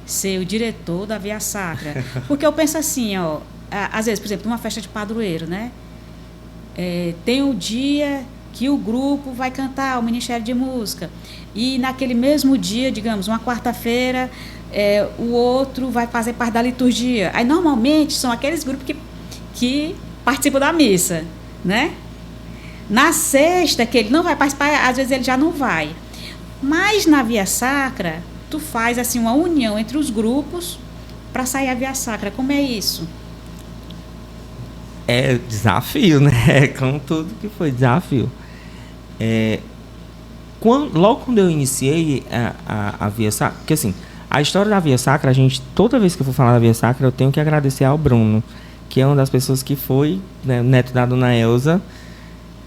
ser o diretor da Via Sacra? Porque eu penso assim, ó, às vezes, por exemplo, numa festa de padroeiro, né? Tem o dia que o grupo vai cantar o Ministério de Música. E naquele mesmo dia, digamos, uma quarta-feira, o outro vai fazer parte da liturgia. Aí, normalmente, são aqueles grupos que participam da missa, né? Na sexta, que ele não vai participar, às vezes ele já não vai. Mas na Via Sacra, tu faz assim uma união entre os grupos para sair a Via Sacra. Como é isso? É desafio, né? Como tudo que foi desafio. Logo quando eu iniciei a Via Sacra, porque assim, a história da Via Sacra, toda vez que eu for falar da Via Sacra, eu tenho que agradecer ao Bruno, que é uma das pessoas que foi, né, neto da dona Elza,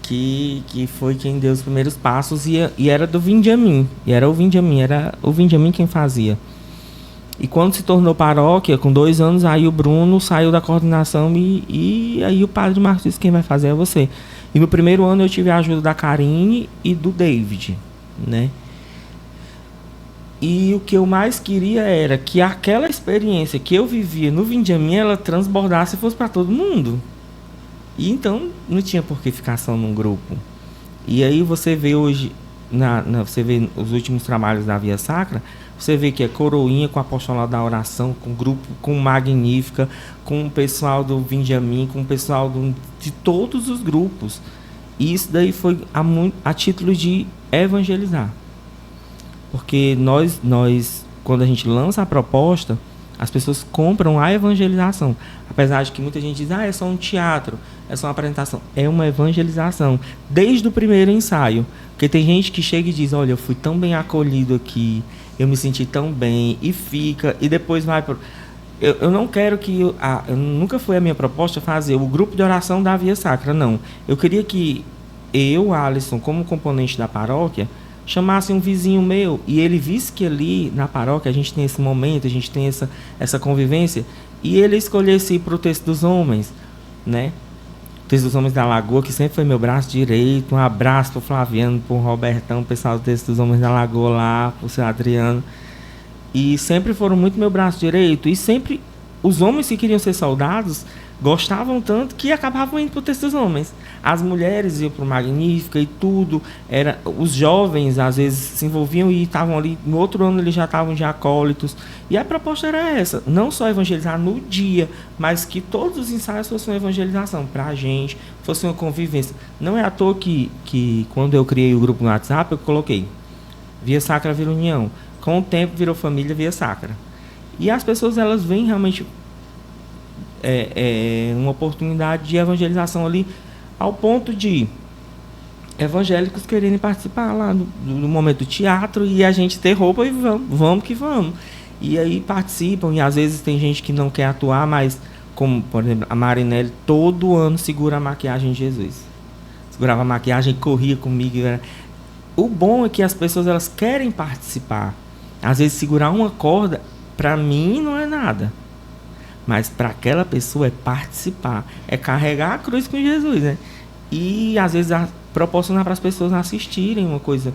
que foi quem deu os primeiros passos e era do Vindiamin. Era o Vindiamin quem fazia. E quando se tornou paróquia, com 2 anos, aí o Bruno saiu da coordenação e aí o padre Marcos disse: quem vai fazer é você. E no primeiro ano eu tive a ajuda da Karine e do David, né? E o que eu mais queria era que aquela experiência que eu vivia no Vinde a Mim, ela transbordasse e fosse para todo mundo. E então não tinha por que ficar só num grupo. E aí você vê hoje, você vê os últimos trabalhos da Via Sacra, você vê que é coroinha com a apostolado da oração, com grupo, com Magnífica, com o pessoal do Vinde a Mim, com o pessoal de todos os grupos. E isso daí foi a título de evangelizar. Porque nós, quando a gente lança a proposta, as pessoas compram a evangelização. Apesar de que muita gente diz, é só um teatro, é só uma apresentação. É uma evangelização, desde o primeiro ensaio. Porque tem gente que chega e diz, olha, eu fui tão bem acolhido aqui, eu me senti tão bem, e fica, e depois vai para... Eu não quero que... nunca foi a minha proposta fazer o grupo de oração da Via Sacra, não. Eu queria que eu, Alisson, como componente da paróquia, chamasse um vizinho meu e ele visse que ali na paróquia a gente tem esse momento, a gente tem essa convivência, e ele escolhesse ir para o Texto dos Homens, né? O Texto dos Homens da Lagoa, que sempre foi meu braço direito. Um abraço para o Flaviano, para o Robertão, o pessoal do Texto dos Homens da Lagoa lá, para o seu Adriano. E sempre foram muito meu braço direito. E sempre os homens que queriam ser soldados gostavam tanto que acabavam indo para o Texto dos Homens. As mulheres iam para o Magnífica e tudo. Os jovens, às vezes, se envolviam e estavam ali. No outro ano, eles já estavam de acólitos. E a proposta era essa. Não só evangelizar no dia, mas que todos os ensaios fossem uma evangelização para a gente, fosse uma convivência. Não é à toa que quando eu criei o grupo no WhatsApp, eu coloquei Via Sacra Vira União. Com o tempo, virou Família Via Sacra. E as pessoas, elas veem realmente uma oportunidade de evangelização ali, ao ponto de evangélicos quererem participar lá no momento do teatro, e a gente ter roupa e vamos que vamos. E aí participam, e às vezes tem gente que não quer atuar, mas, como, por exemplo, a Marinelli, todo ano segura a maquiagem de Jesus. Segurava a maquiagem e corria comigo. O bom é que as pessoas, elas querem participar. Às vezes segurar uma corda, para mim, não é nada. Mas para aquela pessoa é participar, é carregar a cruz com Jesus, né? E às vezes proporcionar para as pessoas assistirem uma coisa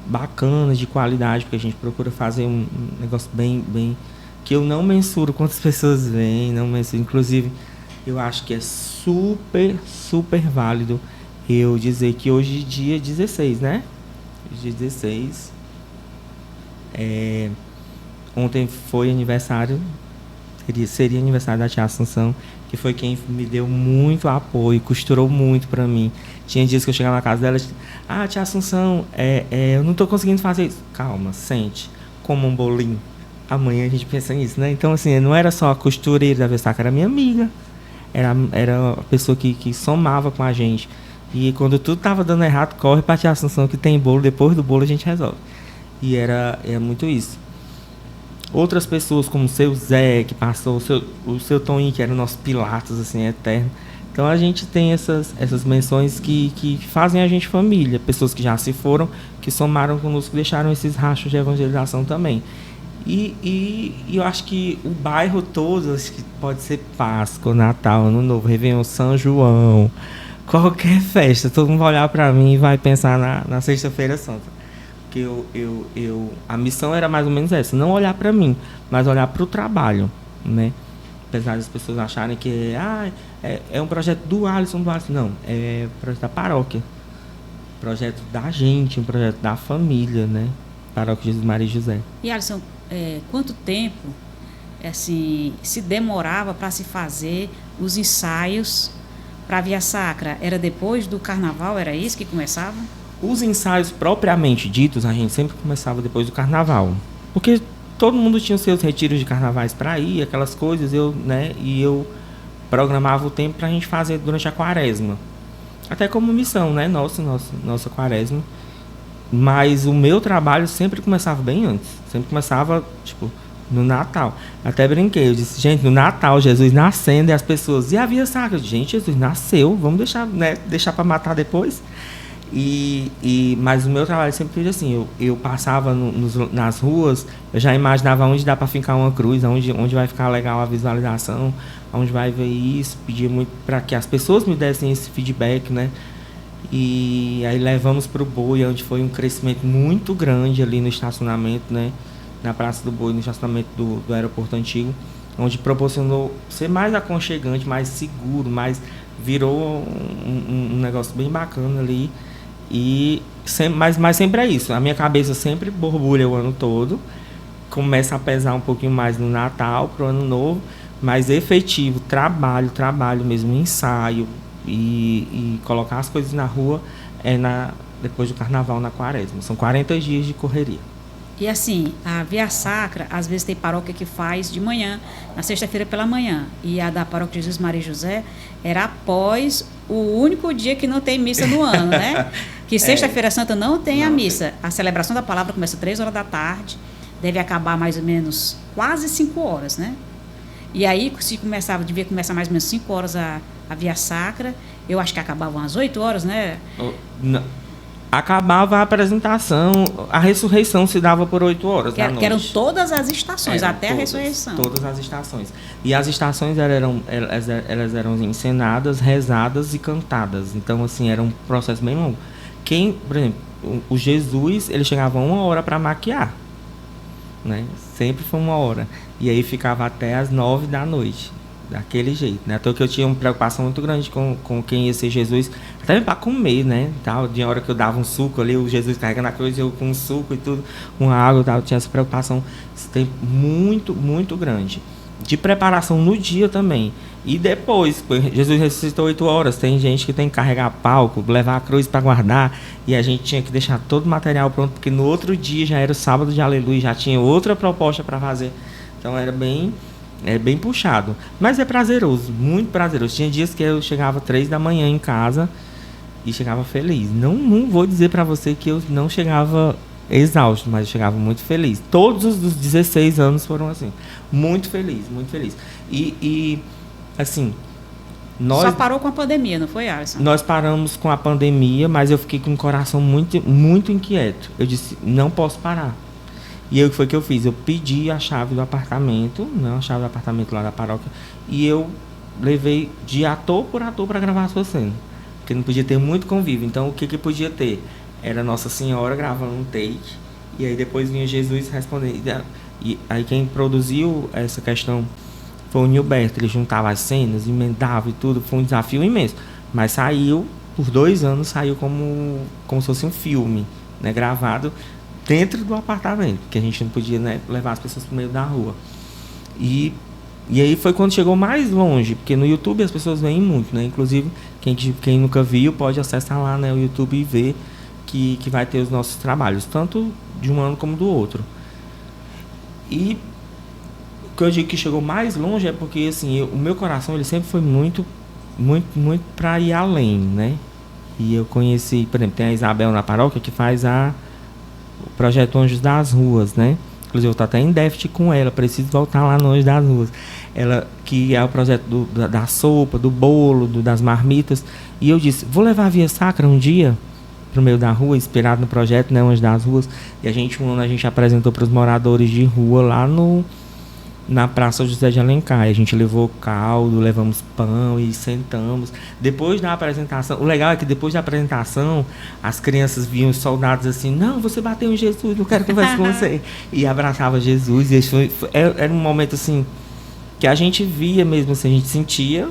bacana, de qualidade, porque a gente procura fazer um negócio bem, que eu não mensuro quantas pessoas vêm, não mensuro. Inclusive, eu acho que é super, super válido eu dizer que hoje, dia 16, né? Dia 16, ontem foi aniversário, seria aniversário da tia Assunção, que foi quem me deu muito apoio, costurou muito para mim. Tinha dias que eu chegava na casa dela e tia Assunção, eu não estou conseguindo fazer isso. Calma, sente, como um bolinho. Amanhã a gente pensa nisso, né? Então, assim, não era só a costureira da Via Sacra, era minha amiga. Era a pessoa que somava com a gente. E quando tudo estava dando errado, corre para a tia Assunção, que tem bolo, depois do bolo a gente resolve. E era muito isso. Outras pessoas, como o seu Zé, que passou, o seu Toninho, que era o nosso Pilatos, assim, eterno. Então a gente tem essas menções que fazem a gente família. Pessoas que já se foram, que somaram conosco, deixaram esses rastros de evangelização também. E eu acho que o bairro todo, acho que pode ser Páscoa, Natal, Ano Novo, Réveillon, São João, qualquer festa, todo mundo vai olhar para mim e vai pensar na Sexta-feira Santa. Porque a missão era mais ou menos essa, não olhar para mim, mas olhar para o trabalho, né? Apesar das pessoas acharem que é um projeto do Alisson, não, é um projeto da paróquia, projeto da gente, um projeto da família, né? Paróquia Jesus Maria e José. E Alisson, quanto tempo assim, se demorava para se fazer os ensaios para a Via Sacra? Era depois do carnaval, era isso que começava? Os ensaios propriamente ditos, a gente sempre começava depois do carnaval. Porque todo mundo tinha os seus retiros de carnavais para ir, aquelas coisas, e eu programava o tempo para a gente fazer durante a quaresma. Até como missão, né? Nossa quaresma. Mas o meu trabalho sempre começava bem antes. Sempre começava, no Natal. Até brinquei, eu disse, gente, no Natal, Jesus nascendo, e as pessoas, e a Via Sacra? Gente, Jesus nasceu, vamos deixar para matar depois? Mas o meu trabalho sempre foi assim, eu passava nas ruas, eu já imaginava onde dá para ficar uma cruz, onde vai ficar legal a visualização, onde vai ver isso, pedia muito para que as pessoas me dessem esse feedback, né? E aí levamos para o Boi, onde foi um crescimento muito grande ali no estacionamento, né? na Praça do Boi, no estacionamento do aeroporto antigo, onde proporcionou ser mais aconchegante, mais seguro, virou um negócio bem bacana ali. Mas sempre é isso. A minha cabeça sempre borbulha o ano todo. Começa a pesar um pouquinho mais no Natal, pro Ano Novo, mas efetivo, trabalho mesmo, ensaio e colocar as coisas na rua depois do Carnaval, na Quaresma. São 40 dias de correria. E assim, a Via Sacra, às vezes tem paróquia que faz de manhã, na sexta-feira pela manhã. E a da Paróquia Jesus Maria e José era após o único dia que não tem missa no ano, né? Que sexta-feira santa não tem a missa. A celebração da palavra começa 3h da tarde, deve acabar mais ou menos quase 5h, né? E aí, devia começar mais ou menos 5h a Via Sacra. Eu acho que acabavam às 8h, né? Não. Acabava a apresentação, a ressurreição se dava por 8h da noite. Que eram todas as estações, até a ressurreição. Todas as estações. E as estações elas eram encenadas, rezadas e cantadas. Então, assim, era um processo bem longo. Por exemplo, o Jesus, ele chegava 1h para maquiar, né? Sempre foi 1h. E aí ficava até às 9h da noite. Daquele jeito, né? Então que eu tinha uma preocupação muito grande com quem ia ser Jesus, até para comer, né? Tal, de hora que eu dava um suco ali, o Jesus carregando a cruz, eu com um suco e tudo, com água, tal, eu tinha essa preocupação muito, muito grande. De preparação no dia também. E depois, Jesus ressuscitou 8h, tem gente que tem que carregar palco, levar a cruz para guardar, e a gente tinha que deixar todo o material pronto, porque no outro dia já era o sábado de aleluia, já tinha outra proposta para fazer. Então era bem puxado, mas é prazeroso, muito prazeroso. Tinha dias que eu chegava 3h em casa e chegava feliz. Não vou dizer para você que eu não chegava exausto, mas eu chegava muito feliz. Todos os 16 anos foram assim, muito feliz, muito feliz. E assim, só parou com a pandemia, não foi, Alisson? Nós paramos com a pandemia, mas eu fiquei com o coração muito, muito inquieto. Eu disse, não posso parar. E aí, o que foi que eu fiz? Eu pedi a chave do apartamento, né, a chave do apartamento lá da paróquia, e eu levei de ator por ator para gravar a sua cena. Porque não podia ter muito convívio. Então, o que podia ter? Era Nossa Senhora gravando um take, e aí depois vinha Jesus respondendo. E aí quem produziu essa questão foi o Nilberto. Ele juntava as cenas, emendava e tudo. Foi um desafio imenso. Mas saiu, por 2 anos, saiu como se fosse um filme, né, gravado dentro do apartamento, que a gente não podia, né, levar as pessoas para o meio da rua. E aí foi quando chegou mais longe, porque no YouTube as pessoas veem muito, né? Inclusive, quem nunca viu pode acessar lá, né, o YouTube e ver que vai ter os nossos trabalhos, tanto de um ano como do outro. E o que eu digo que chegou mais longe é porque, assim, o meu coração ele sempre foi muito, muito, muito para ir além, né? E eu conheci, por exemplo, tem a Isabel na paróquia que faz o projeto Anjos das Ruas, né? Inclusive eu estou até em déficit com ela, preciso voltar lá no Anjos das Ruas. Ela, que é o projeto da sopa, do bolo, das marmitas. E eu disse, vou levar a Via Sacra um dia para o meio da rua, inspirado no projeto, né, Anjos das Ruas. E a gente apresentou para os moradores de rua lá na Praça José de Alencar. A gente levou caldo, levamos pão e sentamos. Depois da apresentação, o legal é que depois da apresentação, as crianças viam os soldados assim, não, você bateu em Jesus, não quero conversar com você. E abraçava Jesus. E era um momento assim, que a gente via mesmo, assim, a gente sentia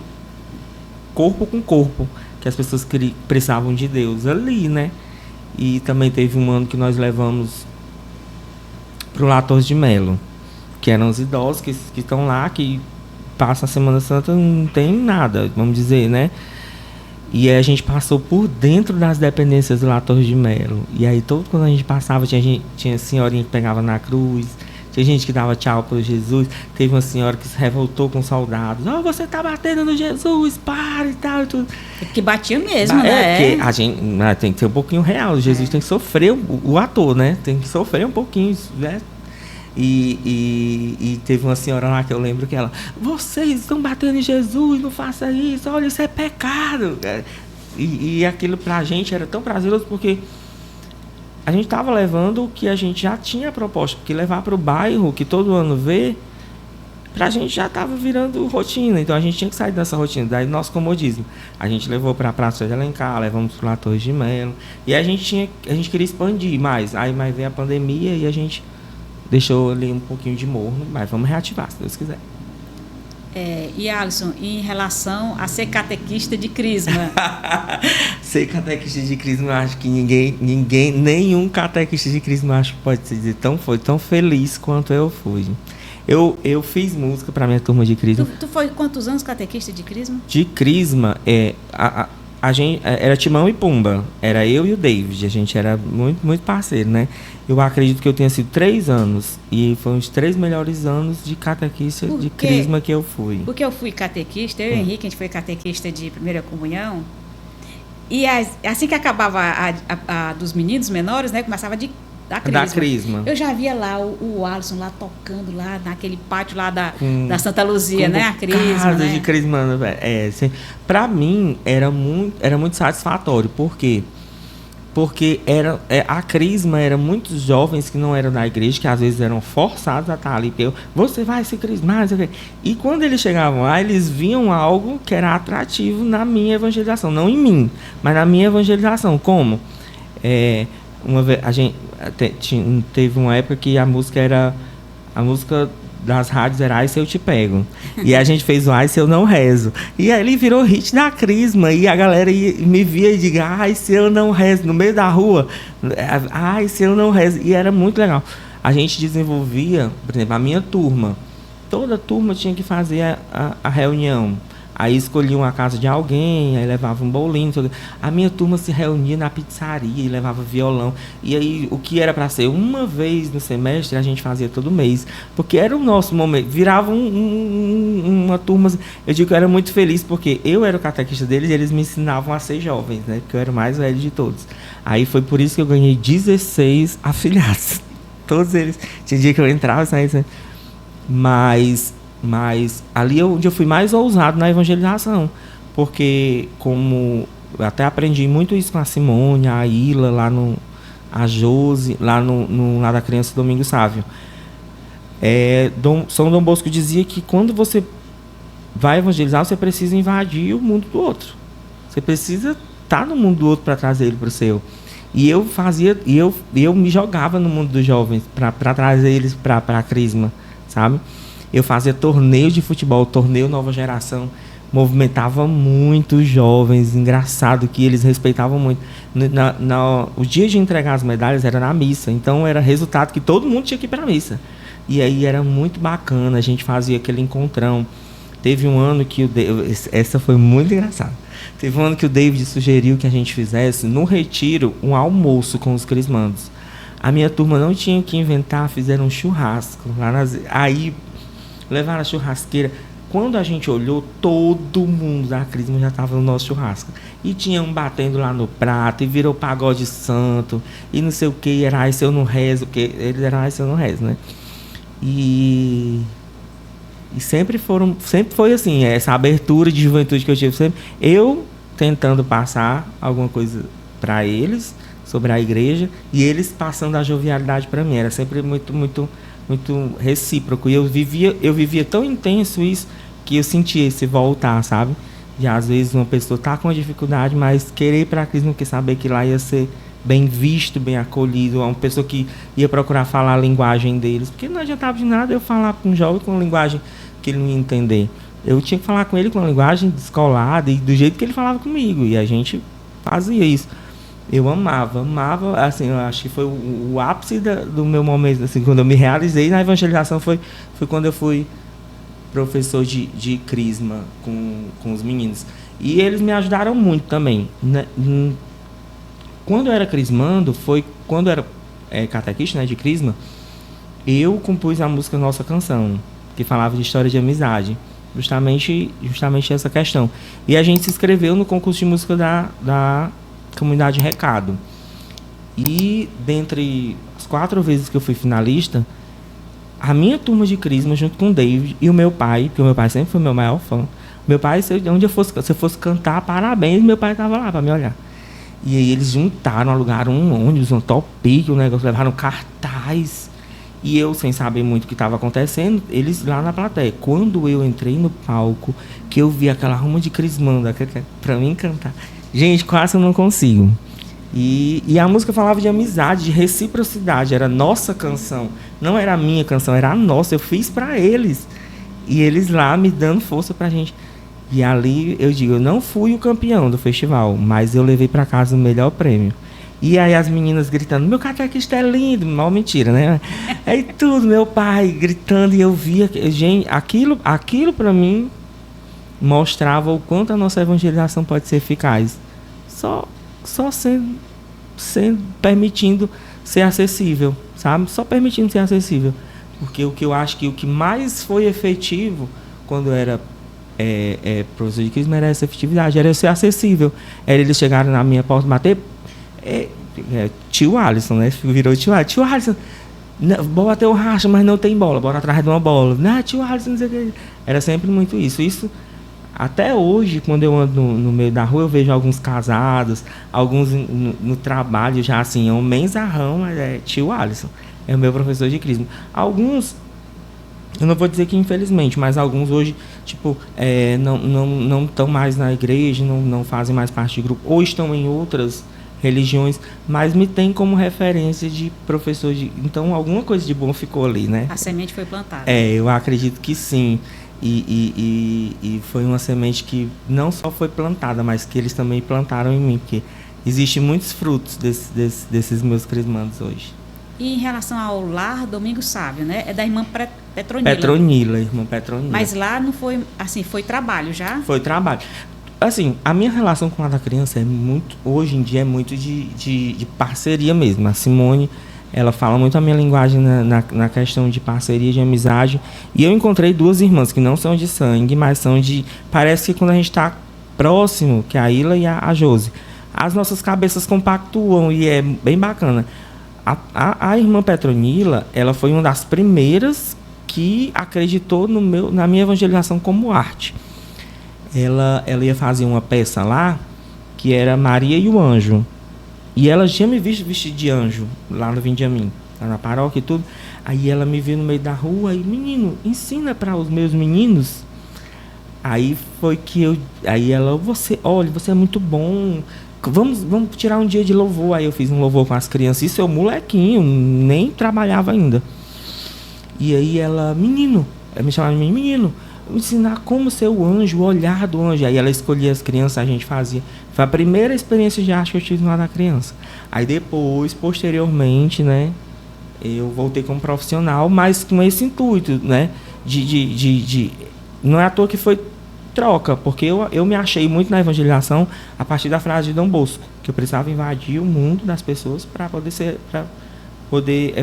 corpo com corpo, que as pessoas precisavam de Deus ali, né? E também teve um ano que nós levamos para o Latorre de Melo, que eram os idosos que estão lá, que passam a Semana Santa, não tem nada, vamos dizer, né? E aí a gente passou por dentro das dependências do Latorre de Melo. E aí, quando a gente passava, tinha senhorinha que pegava na cruz, tinha gente que dava tchau para Jesus. Teve uma senhora que se revoltou com soldados. Você tá batendo no Jesus, para e tal e tudo. Que batia mesmo, né? Porque a gente tem que ser um pouquinho real. Jesus tem que sofrer, o ator, né? Tem que sofrer um pouquinho, né? E teve uma senhora lá que eu lembro que ela, vocês estão batendo em Jesus, não faça isso, olha, isso é pecado. E aquilo pra gente era tão prazeroso, porque a gente estava levando o que a gente já tinha proposta, porque levar para o bairro, que todo ano vê, pra gente já estava virando rotina, então a gente tinha que sair dessa rotina. Daí nosso comodismo, a gente levou para a Praça de Alencar, levamos para a Torre de Melo, e a gente queria expandir mais. Aí mais veio a pandemia e a gente deixou ali um pouquinho de morno, mas vamos reativar, se Deus quiser. E Alisson, em relação a ser catequista de Crisma? Ser catequista de Crisma, eu acho que nenhum catequista de Crisma, acho que pode se dizer foi tão feliz quanto eu fui. Eu fiz música para minha turma de Crisma. Tu foi quantos anos catequista de Crisma? De Crisma, a gente era Timão e Pumba, era eu e o David, a gente era muito, muito parceiro, né? Eu acredito que eu tenha sido 3 anos, e foram os 3 melhores anos de catequista de Crisma que eu fui. Porque eu fui catequista, eu e o Henrique, a gente foi catequista de primeira comunhão, e assim que acabava a dos meninos menores, né, começava da Crisma. Eu já via lá o Alisson lá tocando lá naquele pátio lá da Santa Luzia, né? A Crisma, né? De Crisma, para mim era muito satisfatório. Por quê? Porque a Crisma era muitos jovens que não eram da igreja, que às vezes eram forçados a estar ali, porque você vai ser crismar, e quando eles chegavam lá, eles viam algo que era atrativo na minha evangelização, não em mim, mas na minha evangelização. Como? Uma vez a gente teve uma época que a música das rádios era Ai Se Eu Te Pego, e a gente fez o Ai Se Eu Não Rezo, e aí ele virou hit da Crisma, e a galera me via e diga Ai Se Eu Não Rezo, no meio da rua, Ai Se Eu Não Rezo, e era muito legal. A gente desenvolvia, por exemplo, a minha turma, toda turma tinha que fazer a reunião. Aí escolhiam a casa de alguém, aí levava um bolinho. A minha turma se reunia na pizzaria e levava violão. E aí o que era para ser uma vez no semestre, a gente fazia todo mês. Porque era o nosso momento. Virava uma turma. Eu digo que eu era muito feliz porque eu era o catequista deles e eles me ensinavam a ser jovens, né? Porque eu era o mais velho de todos. Aí foi por isso que eu ganhei 16 afilhados. Todos eles. Tinha dia que eu entrava e saía. Mas ali é onde eu fui mais ousado na evangelização, porque como eu até aprendi muito isso com a Simone, a Ila, a Josi, lá da Criança Domingo Sávio. São Dom Bosco dizia que quando você vai evangelizar, você precisa invadir o mundo do outro. Você precisa estar no mundo do outro para trazer ele para o seu. E eu me jogava no mundo dos jovens para trazer eles para a Crisma, sabe? Eu fazia torneio de futebol, torneio Nova Geração, movimentava muito os jovens, engraçado que eles respeitavam muito. O dia de entregar as medalhas era na missa, então era resultado que todo mundo tinha que ir para a missa. E aí era muito bacana, a gente fazia aquele encontrão. Teve um ano que essa foi muito engraçada. Teve um ano que o David sugeriu que a gente fizesse, no retiro, um almoço com os crismandos. A minha turma não tinha o que inventar, fizeram um churrasco. Aí levaram a churrasqueira. Quando a gente olhou, todo mundo da Crisma já estava no nosso churrasco. E tinha um batendo lá no prato, e virou pagode santo, e não sei o que, era Ai Se Eu Não Rezo, porque eles eram Ai Se Eu Não Rezo, né? E sempre foi assim, essa abertura de juventude que eu tive sempre. Eu tentando passar alguma coisa para eles, sobre a igreja, e eles passando a jovialidade para mim. Era sempre muito, muito, muito recíproco. E eu vivia tão intenso isso, que eu sentia esse voltar, sabe? De às vezes uma pessoa tá com uma dificuldade, mas querer ir para Cristo, não quer saber que lá ia ser bem visto, bem acolhido, uma pessoa que ia procurar falar a linguagem deles, porque não adiantava de nada eu falar com um jovem com uma linguagem que ele não ia entender. Eu tinha que falar com ele com uma linguagem descolada e do jeito que ele falava comigo, e a gente fazia isso. Eu amava, assim, eu acho que foi o ápice do meu momento, assim, quando eu me realizei na evangelização, foi quando eu fui professor de Crisma com os meninos. E eles me ajudaram muito também. Quando eu era crismando, quando eu era catequista, né, de Crisma, eu compus a música Nossa Canção, que falava de história de amizade, justamente essa questão. E a gente se inscreveu no concurso de música da Comunidade Recado. E dentre as 4 vezes que eu fui finalista, a minha turma de Crisma, junto com o David e o meu pai, porque o meu pai sempre foi meu maior fã. Meu pai, se eu fosse cantar parabéns, meu pai estava lá para me olhar. E aí eles juntaram, alugaram um ônibus, um topic, um negócio, levaram cartaz. E eu, sem saber muito o que estava acontecendo, eles lá na plateia. Quando eu entrei no palco, que eu vi aquela ruma de crismanda para mim cantar. Gente, quase eu não consigo. E a música falava de amizade, de reciprocidade. Era a nossa canção. Não era a minha canção, era a nossa. Eu fiz para eles. E eles lá me dando força pra gente. E ali eu digo, eu não fui o campeão do festival, mas eu levei para casa o melhor prêmio. E aí as meninas gritando, meu catequista é lindo. Mal mentira, né? Aí tudo, meu pai gritando. E eu via, gente, aquilo para mim mostrava o quanto a nossa evangelização pode ser eficaz. Só sendo permitindo ser acessível, sabe? Só permitindo ser acessível. Porque o que eu acho que o que mais foi efetivo quando eu era professor de Crisma era essa efetividade, era ser acessível. Era eles chegaram na minha porta, bater. Tio Alisson, né? Virou tio Alisson. Tio Alisson, bota o racha, mas não tem bola. Bora atrás de uma bola. Não, tio Alisson, não sei o que. Era sempre muito isso. Até hoje, quando eu ando no meio da rua, eu vejo alguns casados, alguns no trabalho já assim, é um menzarrão, mas é tio Alisson. É o meu professor de Crisma. Alguns, eu não vou dizer que infelizmente, mas alguns hoje, tipo, não estão mais na igreja, não fazem mais parte de grupo, ou estão em outras religiões, mas me tem como referência de professor de... Então, alguma coisa de bom ficou ali, né? A semente foi plantada. Eu acredito que sim. E foi uma semente que não só foi plantada, mas que eles também plantaram em mim, porque existem muitos frutos desses meus crismandos hoje. E em relação ao lar Domingo Sávio, né? É da irmã Petronila. Irmã Petronila. Mas lá não foi, assim, foi trabalho já? Foi trabalho. Assim, a minha relação com a da criança hoje em dia é muito de parceria mesmo. A Simone, ela fala muito a minha linguagem na questão de parceria, de amizade. E eu encontrei duas irmãs que não são de sangue, mas são de... Parece que quando a gente está próximo, que é a Ila e a Josi, as nossas cabeças compactuam e é bem bacana. A irmã Petronila, ela foi uma das primeiras que acreditou na minha evangelização como arte. Ela ia fazer uma peça lá, que era Maria e o Anjo. E ela tinha me visto vestido de anjo, lá no Vindiamim, lá na paróquia e tudo. Aí ela me viu no meio da rua e, menino, ensina para os meus meninos. Aí foi que aí ela, você é muito bom, vamos tirar um dia de louvor. Aí eu fiz um louvor com as crianças, isso eu molequinho, nem trabalhava ainda. E aí ela, menino, ela me chamava de menino, ensinar como ser o anjo, o olhar do anjo. Aí ela escolhia as crianças, a gente fazia. Foi a primeira experiência de arte que eu tive lá da criança. Aí depois, posteriormente, né, eu voltei como profissional, mas com esse intuito, né, não é à toa que foi troca, porque eu me achei muito na evangelização a partir da frase de Dom Bosco, que eu precisava invadir o mundo das pessoas para poder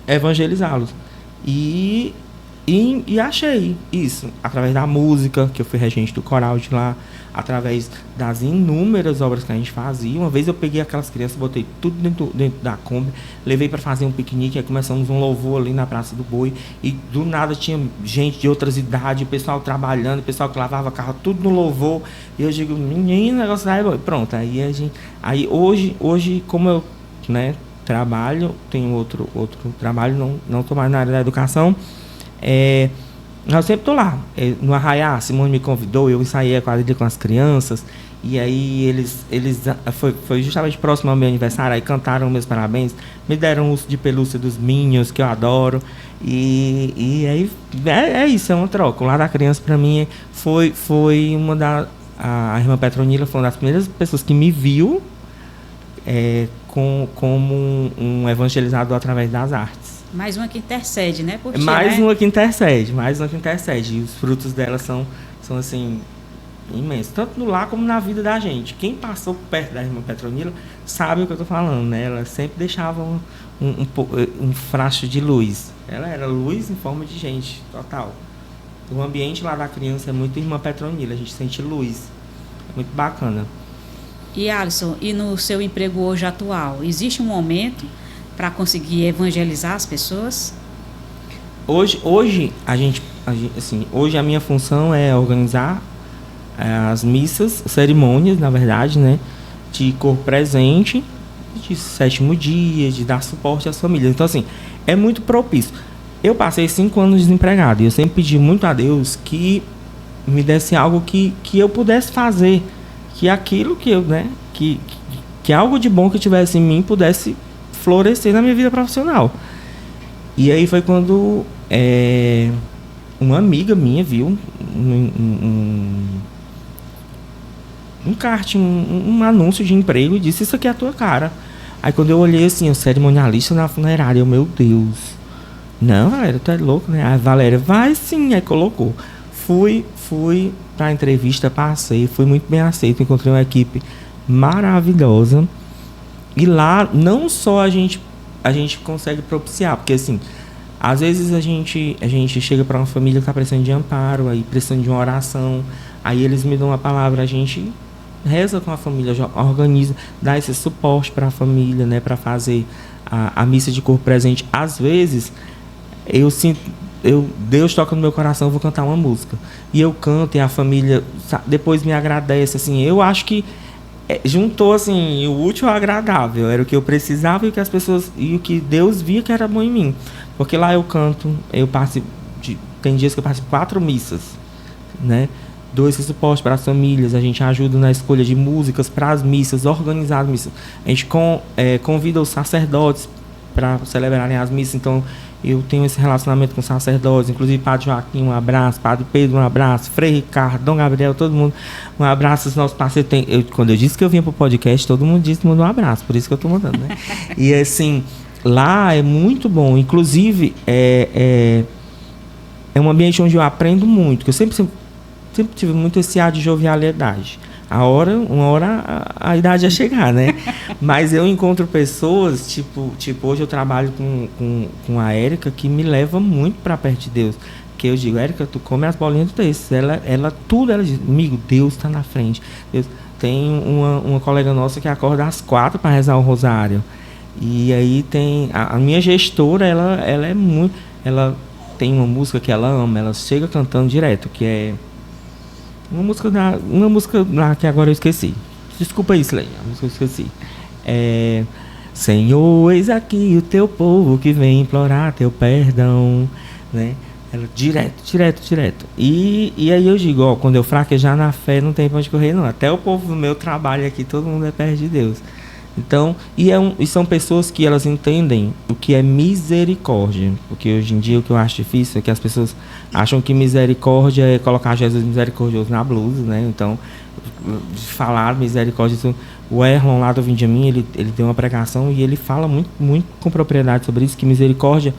evangelizá-los. E achei isso, através da música, que eu fui regente do coral de lá, através das inúmeras obras que a gente fazia. Uma vez eu peguei aquelas crianças, botei tudo dentro da Kombi, levei para fazer um piquenique, aí começamos um louvor ali na Praça do Boi, e do nada tinha gente de outras idades, o pessoal trabalhando, o pessoal que lavava carro, tudo no louvor, e eu digo, menino, negócio aí, pronto, aí hoje como eu, né, trabalho, tenho outro trabalho, não estou mais na área da educação. Eu sempre estou lá. No Arraiá, a Simone me convidou, eu ensaiei a quadrilha com as crianças. E aí eles foi justamente próximo ao meu aniversário, aí cantaram meus parabéns, me deram um urso de pelúcia dos Minions, que eu adoro. E aí é isso, é uma troca. O Lar da Criança, para mim, foi a irmã Petronila foi uma das primeiras pessoas que me viu como um evangelizador através das artes. Mais uma que intercede, né? Porque, mais uma que intercede. E os frutos dela são assim, imensos. Tanto no lar como na vida da gente. Quem passou perto da irmã Petronila sabe o que eu estou falando, né? Ela sempre deixava um frasco de luz. Ela era luz em forma de gente, total. O ambiente lá da criança é muito irmã Petronila. A gente sente luz. É muito bacana. E Alisson, e no seu emprego hoje atual, existe um momento para conseguir evangelizar as pessoas? Hoje hoje a minha função é organizar as missas, cerimônias, na verdade, né, de corpo presente, de 7º dia, de dar suporte às famílias. Então, assim, é muito propício. Eu passei 5 anos desempregado e eu sempre pedi muito a Deus que me desse algo que eu pudesse fazer, que aquilo que eu, né, que que algo de bom que tivesse em mim pudesse florescer na minha vida profissional. E aí foi quando uma amiga minha viu um kart, um anúncio de emprego e disse: isso aqui é a tua cara. Aí quando eu olhei assim, o cerimonialista na funerária, eu, meu Deus, não, Valéria, tu é louco, né? Aí Valéria, vai sim. Aí colocou. Fui pra entrevista, passei, fui muito bem aceito, encontrei uma equipe maravilhosa. E lá, não só a gente consegue propiciar, porque assim, às vezes a gente chega para uma família que está precisando de amparo, aí precisando de uma oração, aí eles me dão uma palavra, a gente reza com a família, organiza, dá esse suporte para a família, né, para fazer a missa de corpo presente. Às vezes, eu sinto, Deus toca no meu coração, eu vou cantar uma música. E eu canto e a família depois me agradece, assim, eu acho que juntou assim o útil ao agradável, era o que eu precisava e o que as pessoas e o que Deus via que era bom em mim, porque lá eu canto, tem dias que eu participo 4 missas, né, dou esse suporte para as famílias, a gente ajuda na escolha de músicas para as missas, organizar as missas, a gente convida os sacerdotes para celebrarem as missas, então eu tenho esse relacionamento com sacerdotes, inclusive Padre Joaquim, um abraço, Padre Pedro, um abraço, Frei Ricardo, Dom Gabriel, todo mundo, um abraço, os nossos parceiros. Quando eu disse que eu vinha pro podcast, todo mundo disse que mandou um abraço, por isso que eu tô mandando, né? E assim, lá é muito bom, inclusive é um ambiente onde eu aprendo muito, que eu sempre tive muito esse ar de jovialidade. Uma hora a idade ia chegar, né? Mas eu encontro pessoas, tipo hoje eu trabalho com a Érica, que me leva muito para perto de Deus. Que eu digo, Érica, tu come as bolinhas do texto. Ela diz, amigo, Deus está na frente. Deus. Tem uma colega nossa que acorda às 4 para rezar o rosário. E aí tem a minha gestora, ela é muito... Ela tem uma música que ela ama, ela chega cantando direto, que é... Uma música lá que agora eu esqueci. Desculpa aí, Slay, a música eu esqueci. Senhor, eis aqui o teu povo que vem implorar teu perdão, né? Ela, direto. E aí eu digo, quando eu fraquejar na fé, não tem pra onde correr, não. Até o povo do meu trabalho aqui, todo mundo é perto de Deus. Então, e são pessoas que elas entendem o que é misericórdia. Porque hoje em dia o que eu acho difícil é que as pessoas acham que misericórdia é colocar Jesus misericordioso na blusa, né? Então, falar misericórdia... O Erlon lá do Vinde a Mim, ele tem uma pregação e ele fala muito, muito com propriedade sobre isso, que misericórdia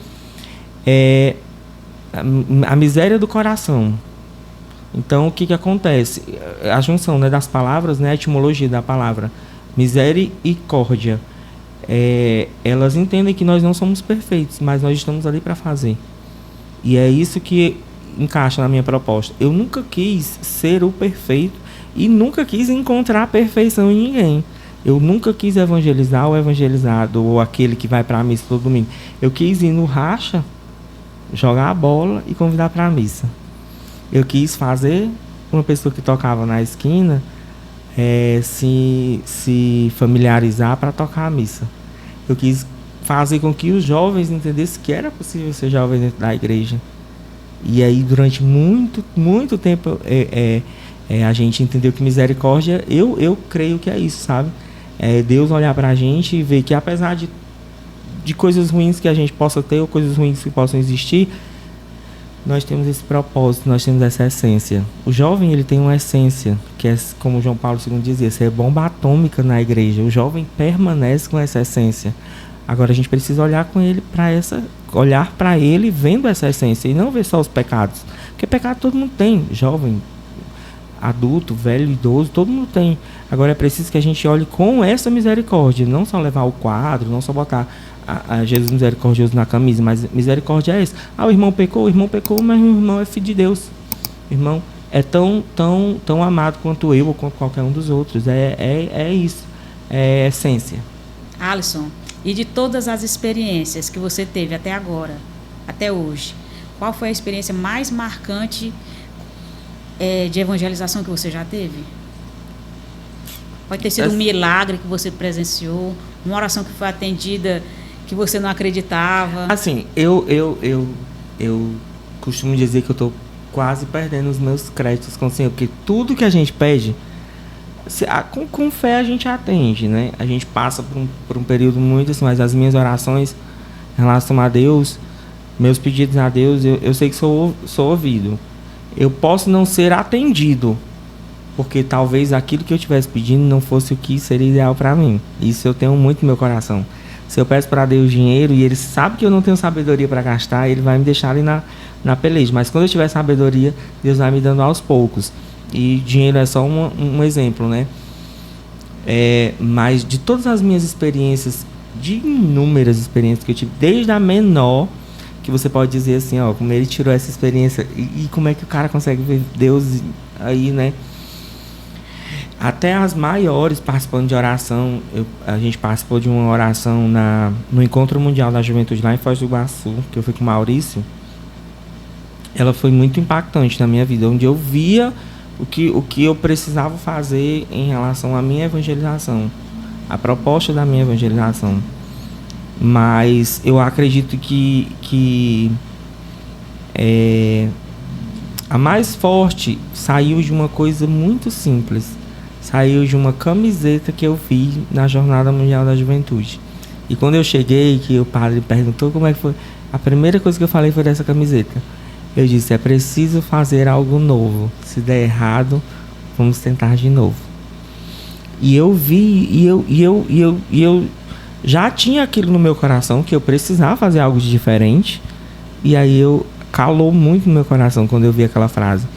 é a miséria do coração. Então, o que acontece? A junção, né, das palavras, né, a etimologia da palavra misericórdia, elas entendem que nós não somos perfeitos, mas nós estamos ali para fazer. E é isso que encaixa na minha proposta. Eu nunca quis ser o perfeito e nunca quis encontrar a perfeição em ninguém. Eu nunca quis evangelizar o evangelizado ou aquele que vai para a missa todo domingo. Eu quis ir no racha, jogar a bola e convidar para a missa. Eu quis fazer uma pessoa que tocava na esquina se familiarizar para tocar a missa. Eu quis fazer com que os jovens entendessem que era possível ser jovem dentro da igreja. E aí, durante muito, muito tempo, a gente entendeu que misericórdia, eu creio que é isso, sabe? Deus olhar para a gente e ver que, apesar de coisas ruins que a gente possa ter ou coisas ruins que possam existir, nós temos esse propósito, nós temos essa essência. O jovem, ele tem uma essência, que é, como João Paulo II dizia, é bomba atômica na igreja. O jovem permanece com essa essência. Agora a gente precisa olhar para ele vendo essa essência e não ver só os pecados. Porque pecado todo mundo tem, jovem, adulto, velho, idoso, todo mundo tem. Agora é preciso que a gente olhe com essa misericórdia, não só levar o quadro, não só botar a Jesus misericordioso na camisa, mas misericórdia é isso. O irmão pecou, mas o irmão é filho de Deus. O irmão é tão amado quanto eu ou quanto qualquer um dos outros. É isso, é essência. Alisson, e de todas as experiências que você teve até agora, até hoje, qual foi a experiência mais marcante de evangelização que você já teve? Pode ter sido um milagre que você presenciou, uma oração que foi atendida que você não acreditava. Assim, eu costumo dizer que eu estou quase perdendo os meus créditos com o Senhor, porque tudo que a gente pede, Com fé a gente atende, né? A gente passa por um período muito assim, mas as minhas orações em relação a Deus, meus pedidos a Deus, eu sei que sou ouvido. Eu posso não ser atendido, porque talvez aquilo que eu estivesse pedindo não fosse o que seria ideal para mim. Isso eu tenho muito no meu coração. Se eu peço para Deus dinheiro e Ele sabe que eu não tenho sabedoria para gastar, Ele vai me deixar ali na peleja. Mas quando eu tiver sabedoria, Deus vai me dando aos poucos. E dinheiro é só um exemplo, né? Mas de todas as minhas experiências, de inúmeras experiências que eu tive, desde a menor, que você pode dizer assim, ó, como ele tirou essa experiência e como é que o cara consegue ver Deus aí, né? Até as maiores, participando de oração. A gente participou de uma oração no Encontro Mundial da Juventude lá em Foz do Iguaçu, que eu fui com o Maurício. Ela foi muito impactante na minha vida, onde eu via o que eu precisava fazer em relação à minha evangelização, a proposta da minha evangelização. Mas eu acredito que a mais forte saiu de uma coisa muito simples. Saiu de uma camiseta que eu vi na Jornada Mundial da Juventude. E quando eu cheguei, que o padre perguntou como é que foi, a primeira coisa que eu falei foi dessa camiseta. Eu disse, é preciso fazer algo novo. Se der errado, vamos tentar de novo. E eu vi, e eu já tinha aquilo no meu coração, que eu precisava fazer algo de diferente. E aí calou muito no meu coração quando eu vi aquela frase.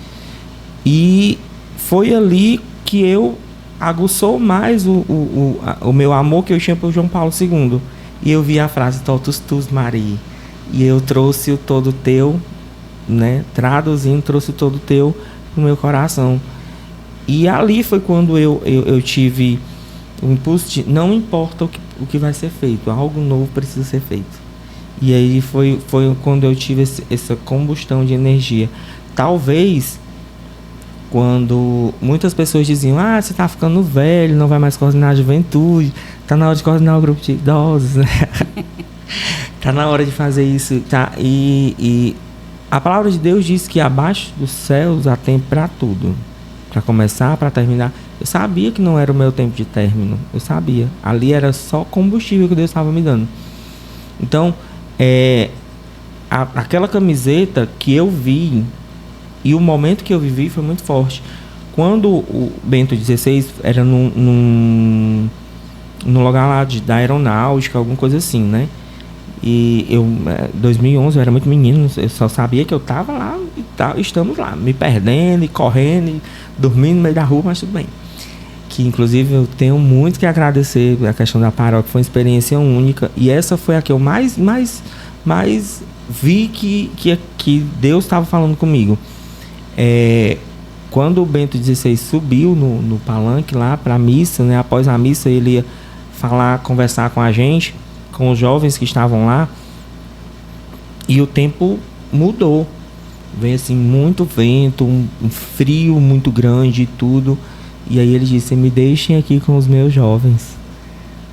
E foi ali que eu aguçou mais o meu amor que eu tinha por João Paulo II. E eu vi a frase Totus Tuus Maria. E eu trouxe o todo teu, né? Traduzindo, trouxe o todo teu no meu coração. E ali foi quando eu tive o impulso de não importa o que vai ser feito, algo novo precisa ser feito. E aí foi quando eu tive essa combustão de energia. Talvez quando muitas pessoas diziam, você tá ficando velho, não vai mais coordenar a juventude, tá na hora de coordenar o grupo de idosos, né? Tá na hora de fazer isso, tá? E a palavra de Deus diz que abaixo dos céus há tempo para tudo, para começar, para terminar. Eu sabia que não era o meu tempo de término, eu sabia. Ali era só combustível que Deus estava me dando. Então, aquela camiseta que eu vi e o momento que eu vivi foi muito forte. Quando o Bento XVI era no lugar lá da aeronáutica, alguma coisa assim, né? E eu, 2011, eu era muito menino, eu só sabia que eu tava lá e estamos lá, me perdendo e correndo e dormindo no meio da rua, mas tudo bem. Que inclusive eu tenho muito que agradecer a questão da paróquia, foi uma experiência única. E essa foi a que eu mais vi que Deus estava falando comigo. Quando o Bento XVI subiu no palanque lá para a missa, né? Após a missa ele ia conversar com a gente, com os jovens que estavam lá, e o tempo mudou. Veio assim muito vento, um frio muito grande e tudo. E aí ele disse, me deixem aqui com os meus jovens,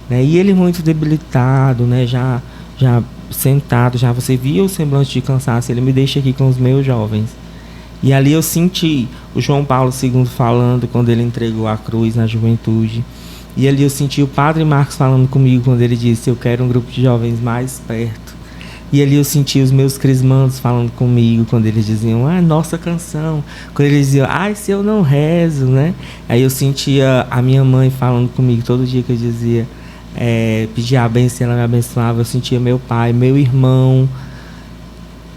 né? E ele muito debilitado, né? Já sentado, já você via o semblante de cansaço. Ele me deixa aqui com os meus jovens. E ali eu senti o João Paulo II falando quando ele entregou a cruz na juventude. E ali eu senti o Padre Marcos falando comigo quando ele disse, eu quero um grupo de jovens mais perto. E ali eu senti os meus crismandos falando comigo quando eles diziam, nossa canção. Quando eles diziam, se eu não rezo, né? Aí eu sentia a minha mãe falando comigo todo dia que eu dizia, pedia a bênção, ela me abençoava. Eu sentia meu pai, meu irmão.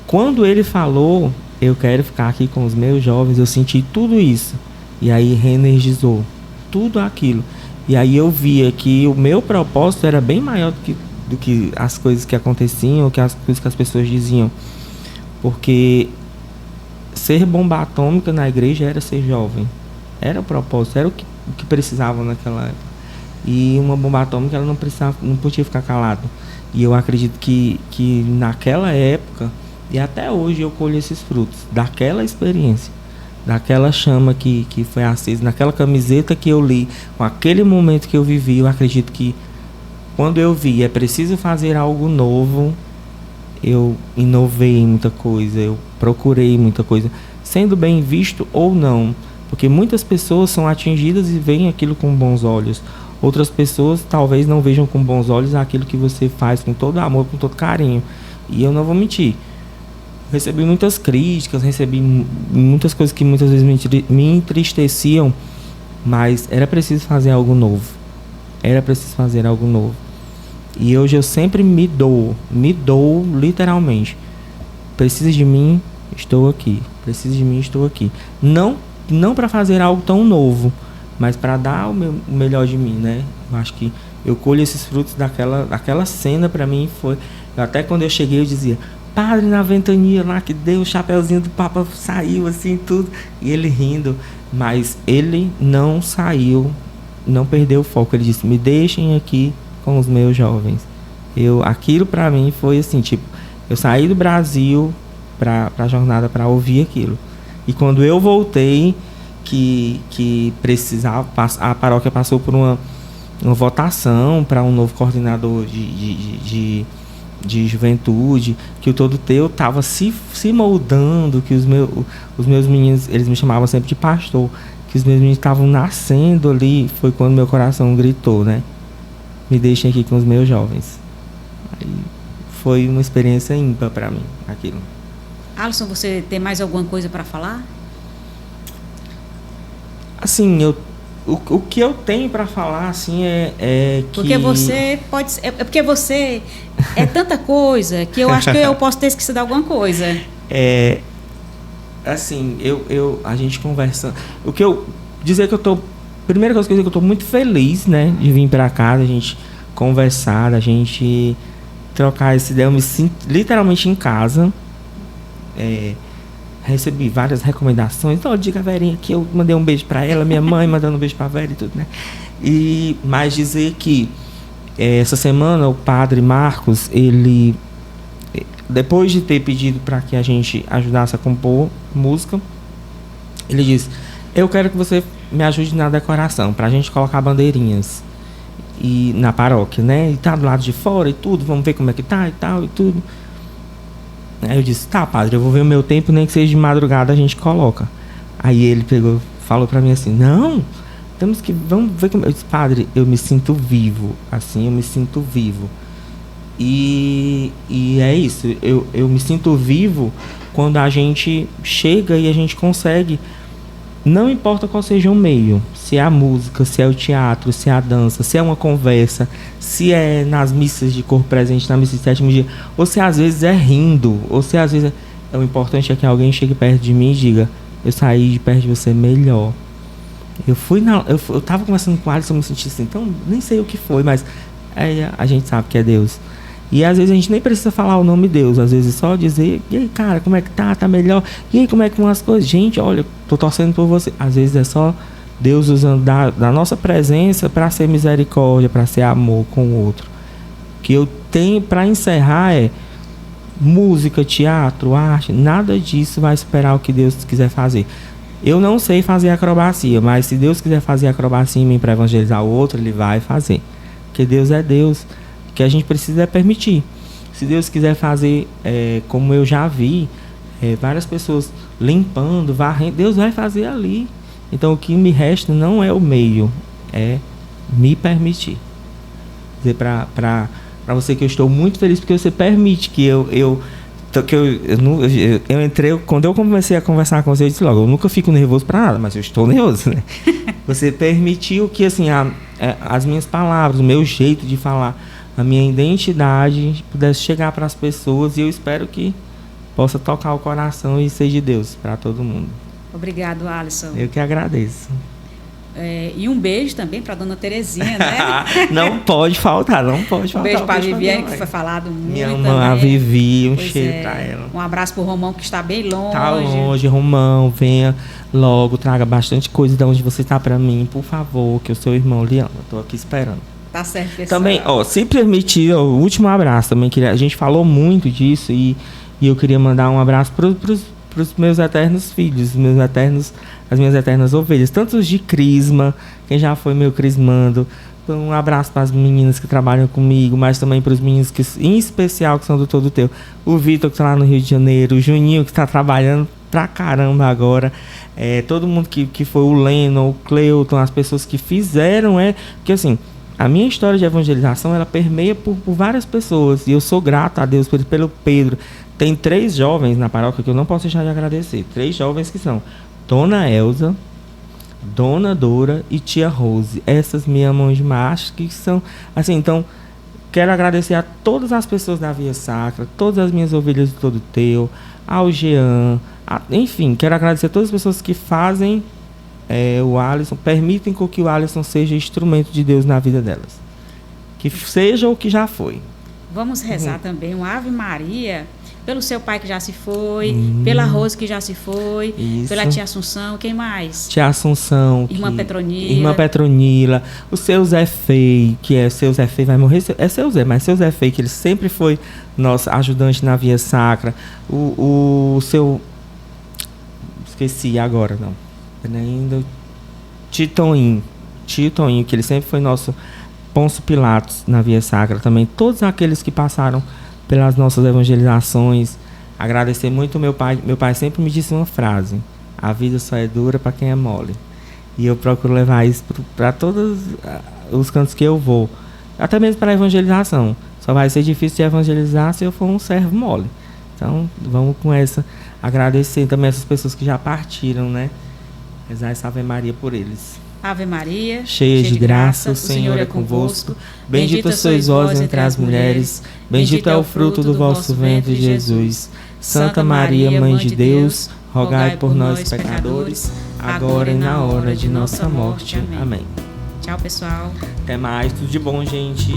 Quando ele falou, eu quero ficar aqui com os meus jovens, eu senti tudo isso. E aí reenergizou tudo aquilo. E aí eu via que o meu propósito era bem maior do que as coisas que aconteciam, que as coisas que as pessoas diziam. Porque ser bomba atômica na igreja era ser jovem. Era o propósito, era o que precisavam naquela época. E uma bomba atômica ela não podia ficar calada. E eu acredito que naquela época, e até hoje eu colho esses frutos daquela experiência, daquela chama que foi acesa, naquela camiseta que eu li, com aquele momento que eu vivi. Eu acredito que quando eu vi, é preciso fazer algo novo, eu inovei muita coisa, eu procurei muita coisa, sendo bem visto ou não. Porque muitas pessoas são atingidas e veem aquilo com bons olhos. Outras pessoas talvez não vejam com bons olhos aquilo que você faz com todo amor, com todo carinho. E eu não vou mentir. Recebi muitas críticas, recebi muitas coisas que muitas vezes me entristeciam, mas era preciso fazer algo novo. Era preciso fazer algo novo. E hoje eu sempre me dou literalmente. Precisa de mim, estou aqui. Precisa de mim, estou aqui. Não para fazer algo tão novo, mas para dar o melhor de mim, né? Eu acho que eu colho esses frutos daquela cena. Para mim foi... Até quando eu cheguei eu dizia: padre, na ventania lá que deu o chapeuzinho do Papa, saiu assim tudo, e ele rindo, mas ele não saiu, não perdeu o foco. Ele disse: me deixem aqui com os meus jovens. Aquilo para mim foi assim, tipo, eu saí do Brasil para a jornada para ouvir aquilo, e quando eu voltei, que precisava, a paróquia passou por uma votação para um novo coordenador de juventude, que o Todo Teu estava se moldando, que os meus meninos, eles me chamavam sempre de pastor, que os meus meninos estavam nascendo ali. Foi quando meu coração gritou, né? Me deixem aqui com os meus jovens. Aí foi uma experiência ímpar para mim, aquilo. Alisson, você tem mais alguma coisa para falar? Assim, o que eu tenho para falar assim é que... Porque você pode... porque você é tanta coisa que eu acho que eu posso ter esquecido alguma coisa. Assim, a gente conversa... O que eu... Dizer que eu tô... Primeira coisa que eu dizer que eu tô muito feliz, né? De vir para cá, da gente conversar, da gente trocar essa ideia. Eu me sinto literalmente em casa. Recebi várias recomendações. Diga a Verinha que eu mandei um beijo para ela, minha mãe mandando um beijo para a Vera e tudo, né? Mas dizer que essa semana o padre Marcos, ele, depois de ter pedido para que a gente ajudasse a compor música, ele disse: eu quero que você me ajude na decoração, para a gente colocar bandeirinhas na paróquia, né? E tá do lado de fora e tudo, vamos ver como é que tá e tal e tudo. Aí eu disse: tá, padre, eu vou ver o meu tempo, nem que seja de madrugada a gente coloca. Aí ele falou pra mim assim: não, vamos ver como... Eu disse: padre, eu me sinto vivo, assim, eu me sinto vivo. E é isso, eu me sinto vivo quando a gente chega e a gente consegue, não importa qual seja o meio, se é a música, se é o teatro, se é a dança, se é uma conversa, se é nas missas de corpo presente, na missa de sétimo dia, ou se às vezes é rindo, ou se às vezes o importante é que alguém chegue perto de mim e diga: eu saí de perto de você melhor. Eu tava conversando com o Alisson, eu me senti assim, então nem sei o que foi, mas a gente sabe que é Deus. E às vezes a gente nem precisa falar o nome Deus, às vezes só dizer: e aí, cara, como é que tá? Tá melhor? E aí, como é que vão as coisas? Gente, olha, tô torcendo por você. Às vezes é só Deus usando da nossa presença para ser misericórdia, para ser amor com o outro. O que eu tenho para encerrar é: música, teatro, arte, nada disso vai superar o que Deus quiser fazer. Eu não sei fazer acrobacia, mas se Deus quiser fazer acrobacia em mim para evangelizar o outro, Ele vai fazer. Porque Deus é Deus. O que a gente precisa é permitir. Se Deus quiser fazer, como eu já vi, várias pessoas limpando, varrendo, Deus vai fazer ali. Então o que me resta não é o meio, é me permitir. Dizer para você que eu estou muito feliz porque você permite que eu entrei, quando eu comecei a conversar com você, eu disse logo: eu nunca fico nervoso para nada, mas eu estou nervoso, né? Você permitiu que assim, as minhas palavras, o meu jeito de falar, a minha identidade pudesse chegar para as pessoas, e eu espero que possa tocar o coração e ser de Deus para todo mundo. Obrigado, Alisson. Eu que agradeço. E um beijo também para dona Terezinha, né? Não pode faltar. Um beijo para a Viviane, que foi falado muito. Minha irmã, a Vivi, cheiro para ela. Um abraço para o Romão, que está bem longe. Está longe, Romão, venha logo, traga bastante coisa de onde você está para mim, por favor, que o seu irmão lhe ama. Estou aqui esperando. Tá certo, pessoal. Também, se permitir, o último abraço também, a gente falou muito disso, e eu queria mandar um abraço para os meus eternos filhos, as minhas eternas ovelhas, tanto os de crisma, quem já foi meu crismando, Um abraço para as meninas que trabalham comigo, mas também para os meninos que, em especial, que são do Todo Teu. O Vitor, que está lá no Rio de Janeiro, o Juninho, que está trabalhando pra caramba agora. Todo mundo que foi, o Leno, o Cleuton, as pessoas que fizeram, porque assim, a minha história de evangelização, ela permeia por várias pessoas, e eu sou grato a Deus pelo Pedro. Tem 3 jovens na paróquia que eu não posso deixar de agradecer. 3 jovens que são Dona Elza, Dona Dora e Tia Rose. Essas me amam demais, que são assim. Então, quero agradecer a todas as pessoas da Via Sacra, todas as minhas ovelhas do Todo Teu, ao Jean, enfim, quero agradecer a todas as pessoas que fazem o Alisson, permitem que o Alisson seja instrumento de Deus na vida delas, que seja o que já foi. Vamos rezar também um Ave Maria pelo seu pai que já se foi, pela Rose que já se foi, Isso. pela tia Assunção, quem mais? Tia Assunção, Irmã Petronila, o seu Zé Fei, que seu Zé Fei vai morrer, seu Zé, mas seu Zé Fei, que ele sempre foi nosso ajudante na Via Sacra, o seu, esqueci agora, não, ainda, Tio Toninho, que ele sempre foi nosso Pôncio Pilatos na Via Sacra também, todos aqueles que passaram pelas nossas evangelizações. Agradecer muito meu pai. Meu pai sempre me disse uma frase: a vida só é dura para quem é mole. E eu procuro levar isso para todos os cantos que eu vou, até mesmo para a evangelização. Só vai ser difícil de evangelizar se eu for um servo mole. Então vamos com essa, agradecer também essas pessoas que já partiram, né? Rezar essa Ave Maria por eles. Ave Maria, cheia de graça, o Senhor é convosco. Bendita sois vós entre as mulheres, bendito é o fruto do vosso ventre, Jesus. Santa Maria, Mãe de Deus, rogai por nós, pecadores, agora e na hora de nossa morte. Amém. Tchau, pessoal. Até mais, tudo de bom, gente.